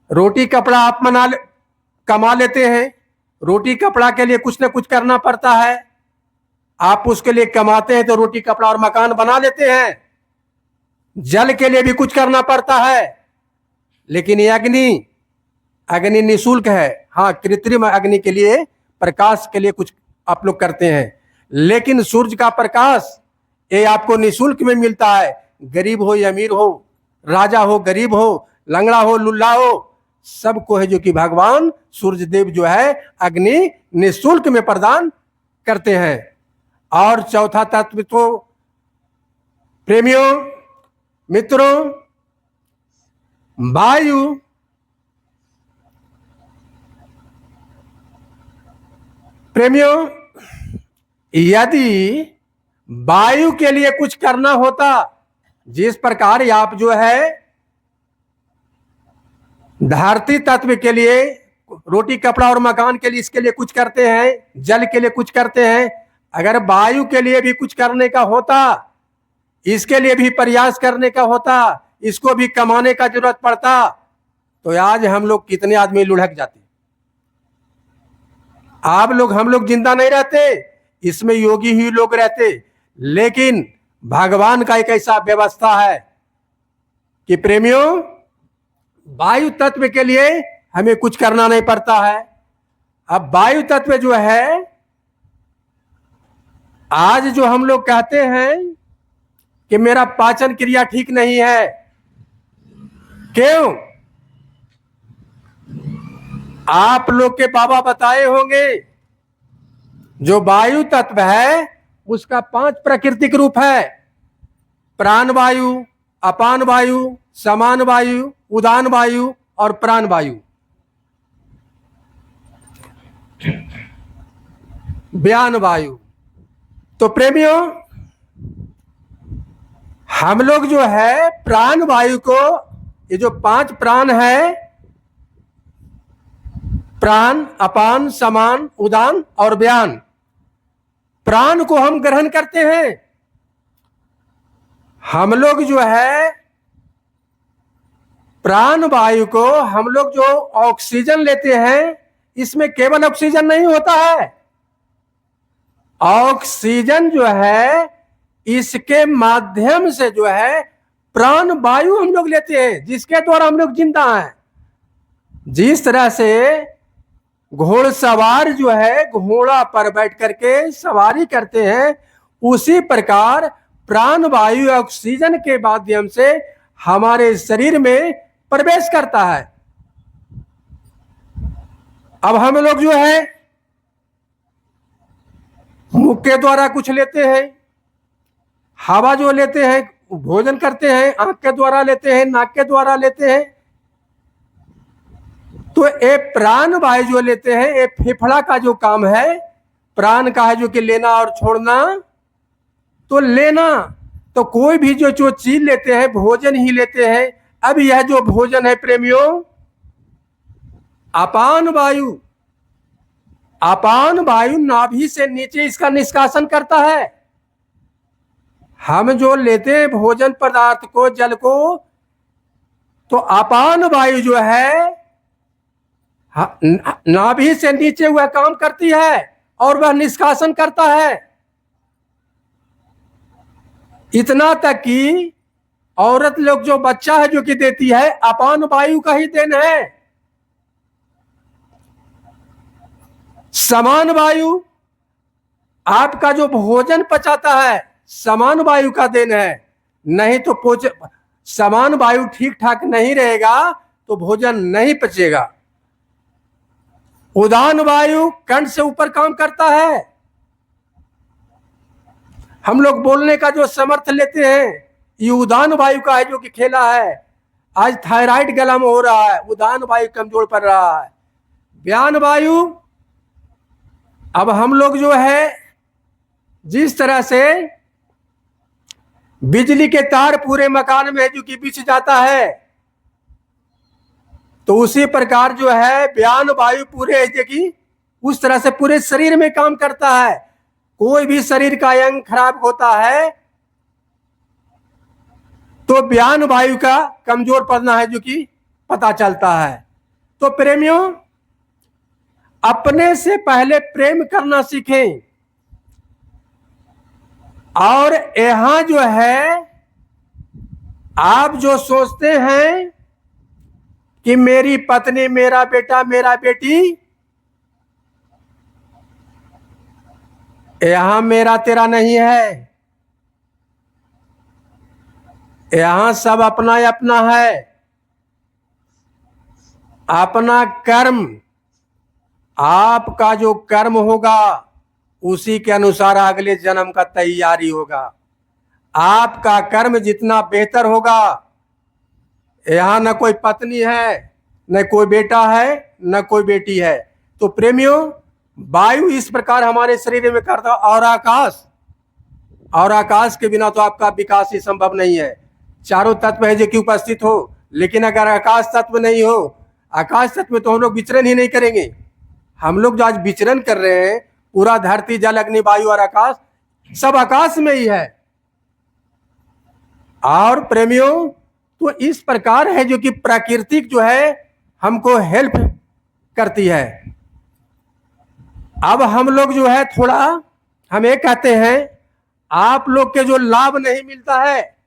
रोटी कपड़ा आप कमा लेते हैं, रोटी कपड़ा के लिए कुछ ना कुछ करना पड़ता है, आप उसके लिए कमाते हैं तो रोटी कपड़ा और मकान बना लेते हैं। जल के लिए भी कुछ करना पड़ता है, लेकिन ये अग्नि निःशुल्क है। हाँ, कृत्रिम अग्नि के लिए, प्रकाश के लिए कुछ आप लोग करते हैं, लेकिन सूर्य का प्रकाश ये आपको निःशुल्क में मिलता है। गरीब हो या अमीर हो, राजा हो गरीब हो, लंगड़ा हो लुल्ला हो, सबको है जो कि भगवान सूर्य देव जो है अग्नि निःशुल्क में प्रदान करते हैं। और चौथा तत्व तो प्रेमियों, मित्रों, वायु। प्रेमियों, यदि वायु के लिए कुछ करना होता, जिस प्रकार आप जो है धरती तत्व के लिए, रोटी कपड़ा और मकान के लिए, इसके लिए कुछ करते हैं, जल के लिए कुछ करते हैं, अगर वायु के लिए भी कुछ करने का होता, इसके लिए भी प्रयास करने का होता, इसको भी कमाने का जरूरत पड़ता, तो आज हम लोग कितने आदमी लुढ़क जाते। हम लोग जिंदा नहीं रहते, इसमें योगी ही लोग रहते। लेकिन भगवान का एक ऐसा व्यवस्था है कि प्रेमियों, वायु तत्व के लिए हमें कुछ करना नहीं पड़ता है। अब वायु तत्व जो है, आज जो हम लोग कहते हैं कि मेरा पाचन क्रिया ठीक नहीं है, क्यों? आप लोग के बाबा बताए होंगे, जो वायु तत्व है उसका 5 प्राकृतिक रूप है: प्राण वायु, अपान वायु, समान वायु, उदान वायु और प्राण वायु। व्यान वायु। तो प्रेमियों, हम लोग जो है प्राण वायु को, ये जो 5 प्राण है, प्राण, अपान, समान, उदान और व्यान, प्राण को हम ग्रहण करते हैं। हम लोग जो है प्राण वायु को, हम लोग जो ऑक्सीजन लेते हैं, इसमें केवल ऑक्सीजन नहीं होता है, ऑक्सीजन जो है इसके माध्यम से जो है प्राण वायु हम लोग लेते हैं, जिसके द्वारा हम लोग जिंदा हैं। जिस तरह से घोड़सवार जो है घोड़ा पर बैठ करके सवारी करते हैं, उसी प्रकार प्राण वायु ऑक्सीजन के माध्यम से हमारे शरीर में प्रवेश करता है। अब हम लोग जो है मुख के द्वारा कुछ लेते हैं, हवा जो लेते हैं, भोजन करते हैं, आंख के द्वारा लेते हैं, नाक के द्वारा लेते हैं। तो ये प्राण वायु जो लेते हैं, ये फेफड़ा का जो काम है, प्राण का है जो कि लेना और छोड़ना। तो लेना तो कोई भी जो चीज लेते हैं, भोजन ही लेते हैं। अब यह जो भोजन है प्रेमियों, अपान वायु, अपान वायु नाभि से नीचे इसका निष्कासन करता है। हम जो लेते हैं भोजन पदार्थ को, जल को, तो अपान वायु जो है नाभि से नीचे वह काम करती है और वह निष्कासन करता है। इतना तक कि औरत लोग जो बच्चा है जो कि देती है, अपान वायु का ही देन है। समान वायु आपका जो भोजन पचाता है, समान वायु का देन है। नहीं तो समान वायु ठीक ठाक नहीं रहेगा तो भोजन नहीं पचेगा। उदान वायु कंठ से ऊपर काम करता है। हम लोग बोलने का जो समर्थ लेते हैं, ये उदान वायु का है जो कि खेला है। आज थायराइड गला में हो रहा है, उदान वायु कमजोर पड़ रहा है। व्यान वायु, अब हम लोग जो है जिस तरह से बिजली के तार पूरे मकान में जो कि बिछ जाता है, तो उसी प्रकार जो है व्यान वायु पूरे की उस तरह से पूरे शरीर में काम करता है। कोई भी शरीर का अंग खराब होता है तो व्यान वायु का कमजोर पड़ना है जो कि पता चलता है। तो प्रेमियों, अपने से पहले प्रेम करना सीखें। और यहां जो है आप जो सोचते हैं कि मेरी पत्नी, मेरा बेटा, मेरा बेटी, यहां मेरा तेरा नहीं है। यहां सब अपना ही अपना है। अपना कर्म, आपका जो कर्म होगा उसी के अनुसार अगले जन्म का तैयारी होगा। आपका कर्म जितना बेहतर होगा, यहां न कोई पत्नी है, न कोई बेटा है, न कोई बेटी है। तो प्रेमियों, वायु इस प्रकार हमारे शरीर में करता, और आकाश के बिना तो आपका विकास ही संभव नहीं है। चारों तत्व है जो कि उपस्थित हो, लेकिन अगर आकाश तत्व नहीं हो, आकाश तत्व में तो हम लोग विचरण ही नहीं करेंगे। हम लोग जो आज विचरण कर रहे हैं, पूरा धरती, जल, अग्नि, वायु और आकाश सब आकाश में ही है। और प्रेमियों, तो इस प्रकार है जो कि प्राकृतिक जो है हमको हेल्प करती है। अब हम लोग जो है थोड़ा हम ये कहते हैं, आप लोग के जो लाभ नहीं मिलता है,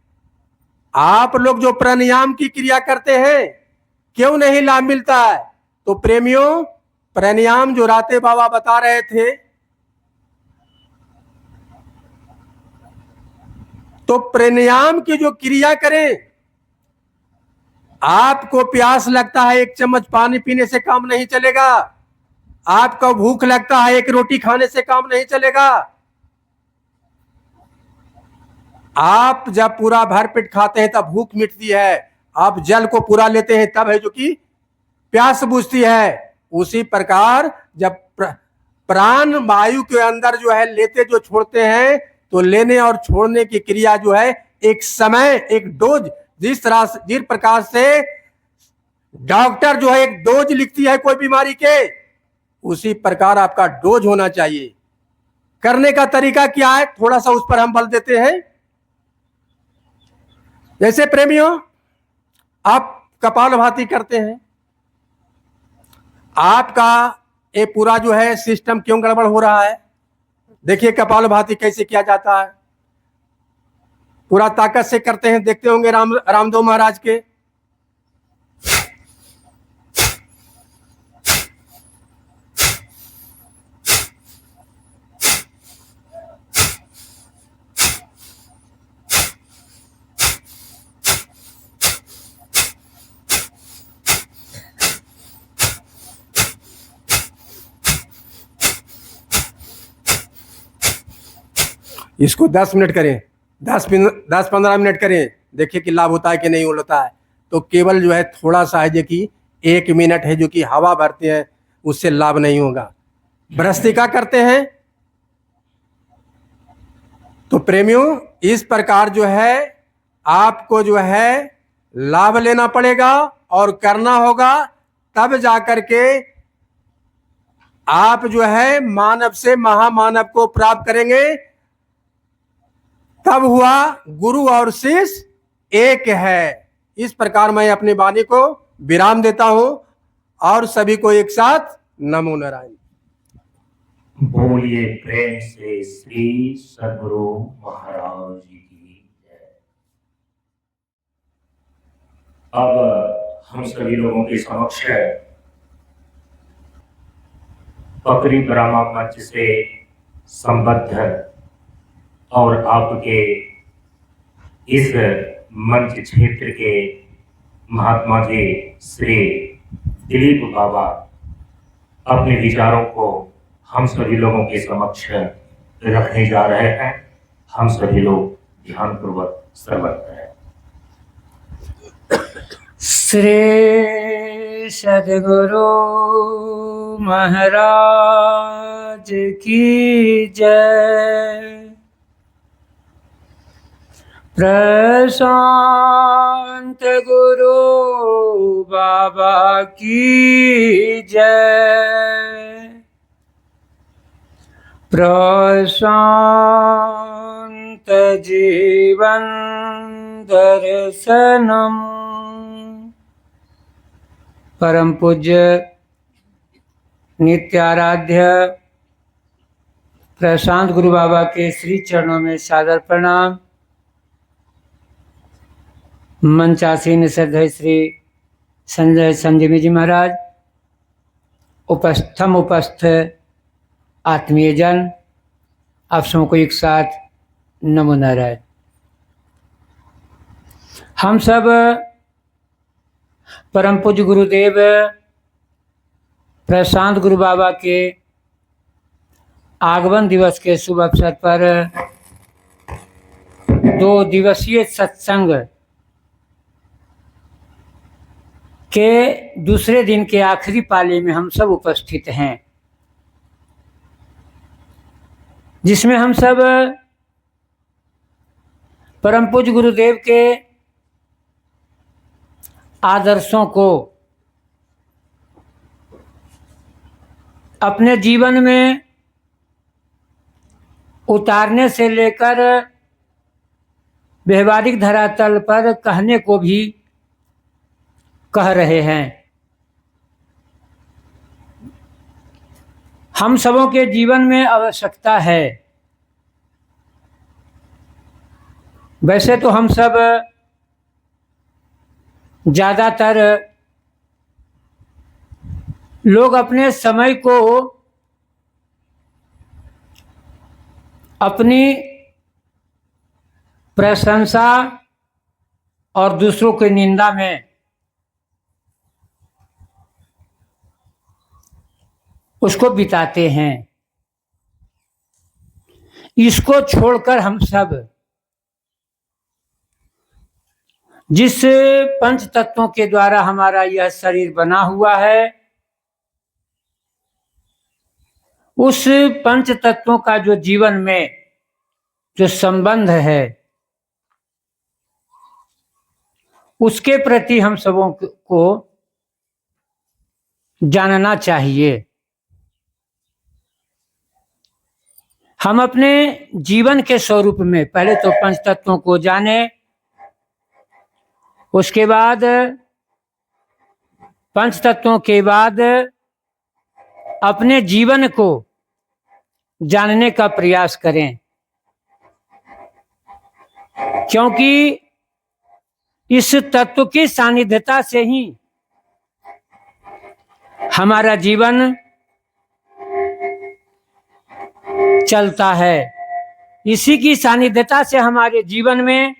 आप लोग जो प्राणायाम की क्रिया करते हैं, क्यों नहीं लाभ मिलता है? तो प्रेमियों, प्राणायाम जो राते बाबा बता रहे थे, तो प्राणायाम की जो क्रिया करें, आपको प्यास लगता है, एक चम्मच पानी पीने से काम नहीं चलेगा। आपको भूख लगता है, एक रोटी खाने से काम नहीं चलेगा। आप जब पूरा भर पेट खाते हैं तब भूख मिटती है। आप जल को पूरा लेते हैं तब है जो कि प्यास बुझती है। उसी प्रकार जब प्राण वायु के अंदर जो है लेते जो छोड़ते हैं, तो लेने और छोड़ने की क्रिया जो है एक समय, एक डोज, जिस प्रकार से डॉक्टर जो है एक डोज लिखती है कोई बीमारी के, उसी प्रकार आपका डोज होना चाहिए। करने का तरीका क्या है, थोड़ा सा उस पर हम बल देते हैं। जैसे प्रेमियों, आप कपालभाति करते हैं, आपका ये पूरा जो है सिस्टम क्यों गड़बड़ हो रहा है? देखिए कपालभाति कैसे किया जाता है। पूरा ताकत से करते हैं, देखते होंगे रामदेव महाराज के। इसको 10 मिनट करें, 10-15 मिनट करें, देखिए कि लाभ होता है कि नहीं होता है। तो केवल जो है थोड़ा सा है जो कि 1 मिनट है जो कि हवा भरते हैं, उससे लाभ नहीं होगा। भ्रष्टिका करते हैं, तो प्रेमियों इस प्रकार जो है आपको जो है लाभ लेना पड़ेगा और करना होगा, तब जाकर के आप जो है मानव से महामानव को प्राप्त करेंगे। तब हुआ गुरु और शिष्य एक है। इस प्रकार मैं अपनी वाणी को विराम देता हूं और सभी को एक साथ नमो नारायण। बोलिए प्रेम से श्री सद्गुरु महाराज जी की जय। अब हम सभी लोगों के समक्ष पकड़ी ड्रामा मंच से संबद्ध और आपके इस मंच क्षेत्र के महात्मा जी श्री दिलीप बाबा अपने विचारों को हम सभी लोगों के समक्ष रखने जा रहे हैं। हम सभी लोग ध्यानपूर्वक श्रवण करें। श्री सद्गुरु महाराज की जय। प्रशांत गुरु बाबा की जय। प्रशांत जीवन दर्शनम। परम पूज्य नित्याराध्य प्रशांत गुरु बाबा के श्री चरणों में सादर प्रणाम। मंचासीन श्रद्धेय श्री संजय संजीवी जी महाराज, उपस्थ आत्मीय जन, आप सबों को एक साथ नमो नारायण। हम सब परम पूज्य गुरुदेव प्रशांत गुरु बाबा के आगमन दिवस के शुभ अवसर पर 2 दिवसीय सत्संग के दूसरे दिन के आखिरी पाली में हम सब उपस्थित हैं, जिसमें हम सब परम पूज्य गुरुदेव के आदर्शों को अपने जीवन में उतारने से लेकर व्यवहारिक धरातल पर कहने को भी कह रहे हैं। हम सबों के जीवन में आवश्यकता है। वैसे तो हम सब ज़्यादातर लोग अपने समय को अपनी प्रशंसा और दूसरों की निंदा में उसको बिताते हैं। इसको छोड़कर हम सब जिस पंच तत्वों के द्वारा हमारा यह शरीर बना हुआ है, उस पंच तत्वों का जो जीवन में जो संबंध है, उसके प्रति हम सबों को जानना चाहिए। हम अपने जीवन के स्वरूप में पहले तो पंच तत्वों को जाने, उसके बाद पंच तत्वों के बाद अपने जीवन को जानने का प्रयास करें, क्योंकि इस तत्व की सानिध्यता से ही हमारा जीवन चलता है। इसी की सानिध्यता से हमारे जीवन में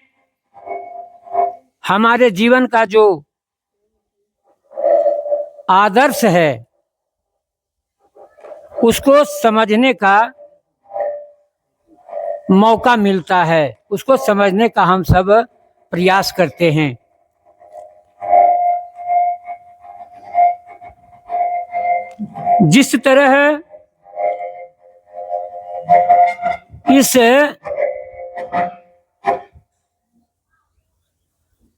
हमारे जीवन का जो आदर्श है उसको समझने का मौका मिलता है, उसको समझने का हम सब प्रयास करते हैं। जिस तरह इस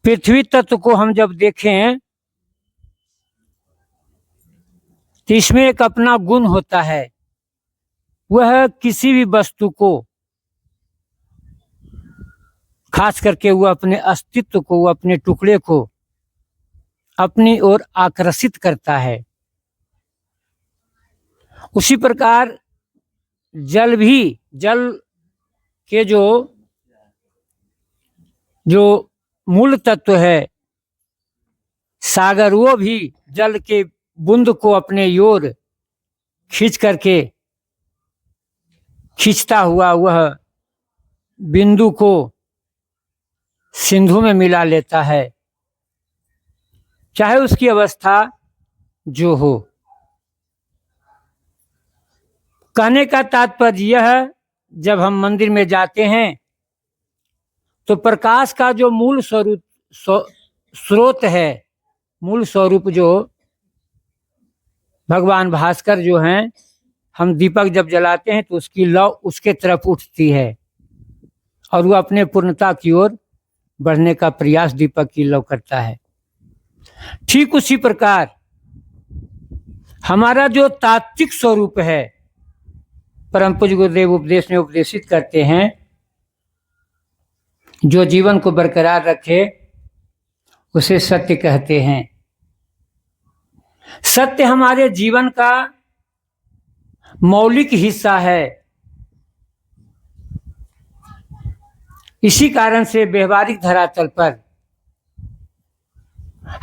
पृथ्वी तत्व को हम जब देखें तो इसमें एक अपना गुण होता है, वह किसी भी वस्तु को खास करके वो अपने अस्तित्व को, वो अपने टुकड़े को अपनी ओर आकर्षित करता है। उसी प्रकार जल भी, जल के जो मूल तत्व है सागर, वो भी जल के बूंद को अपने ओर खींचता हुआ वह बिंदु को सिंधु में मिला लेता है, चाहे उसकी अवस्था जो हो। कहने का तात्पर्य यह है, जब हम मंदिर में जाते हैं तो प्रकाश का जो मूल स्रोत है, मूल स्वरूप जो भगवान भास्कर जो हैं, हम दीपक जब जलाते हैं तो उसकी लौ उसके तरफ उठती है और वो अपने पूर्णता की ओर बढ़ने का प्रयास दीपक की लौ करता है। ठीक उसी प्रकार हमारा जो तात्विक स्वरूप है, परम पूज्य गुरुदेव उपदेश में उपदेशित करते हैं, जो जीवन को बरकरार रखे उसे सत्य कहते हैं। सत्य हमारे जीवन का मौलिक हिस्सा है। इसी कारण से व्यवहारिक धरातल पर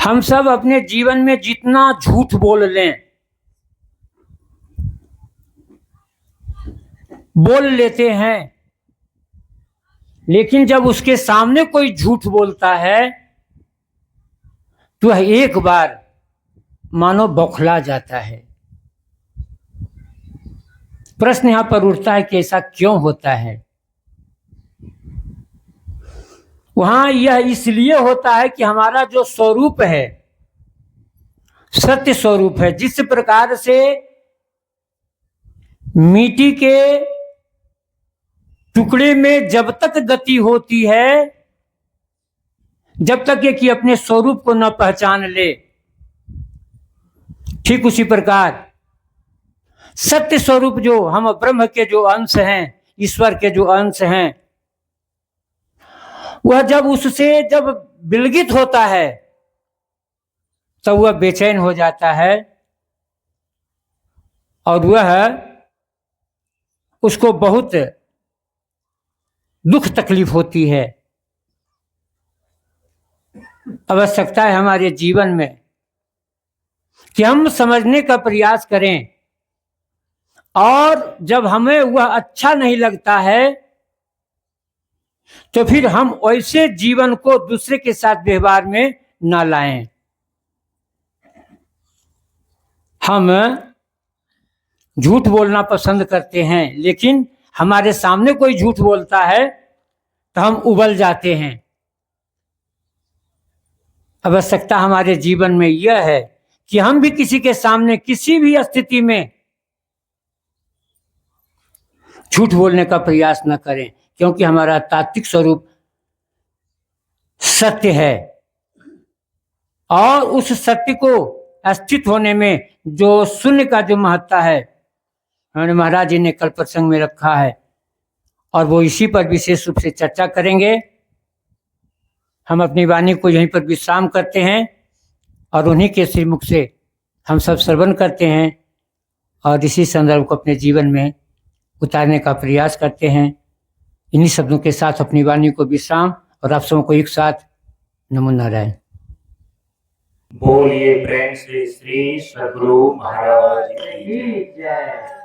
हम सब अपने जीवन में जितना झूठ बोल लेते हैं, लेकिन जब उसके सामने कोई झूठ बोलता है तो वह एक बार मानो बौखला जाता है। प्रश्न यहां पर उठता है कि ऐसा क्यों होता है? वहां यह इसलिए होता है कि हमारा जो स्वरूप है, सत्य स्वरूप है, जिस प्रकार से मिट्टी के टुकड़े में जब तक गति होती है, जब तक ये कि अपने स्वरूप को न पहचान ले, ठीक उसी प्रकार सत्य स्वरूप जो हम ब्रह्म के जो अंश हैं, ईश्वर के जो अंश हैं, वह जब उससे जब विलगित होता है तब वह बेचैन हो जाता है और वह उसको बहुत दुख तकलीफ होती है। आवश्यकता है हमारे जीवन में कि हम समझने का प्रयास करें, और जब हमें वह अच्छा नहीं लगता है तो फिर हम वैसे जीवन को दूसरे के साथ व्यवहार में ना लाएं। हम झूठ बोलना पसंद करते हैं, लेकिन हमारे सामने कोई झूठ बोलता है तो हम उबल जाते हैं। आवश्यकता हमारे जीवन में यह है कि हम भी किसी के सामने किसी भी स्थिति में झूठ बोलने का प्रयास न करें, क्योंकि हमारा तात्विक स्वरूप सत्य है और उस सत्य को स्थित होने में जो शून्य का जो महत्ता है, हमारे महाराज जी ने कल प्रसंग में रखा है और वो इसी पर विशेष रूप से चर्चा करेंगे। हम अपनी वाणी को यहीं पर विश्राम करते हैं और उन्हीं के श्रीमुख से हम सब श्रवण करते हैं और इसी संदर्भ को अपने जीवन में उतारने का प्रयास करते हैं। इन्हीं शब्दों के साथ अपनी वाणी को विश्राम और आप सबों को एक साथ नमो नारायण। बोलिए प्रेम से श्री सद्गुरु महाराज की जय।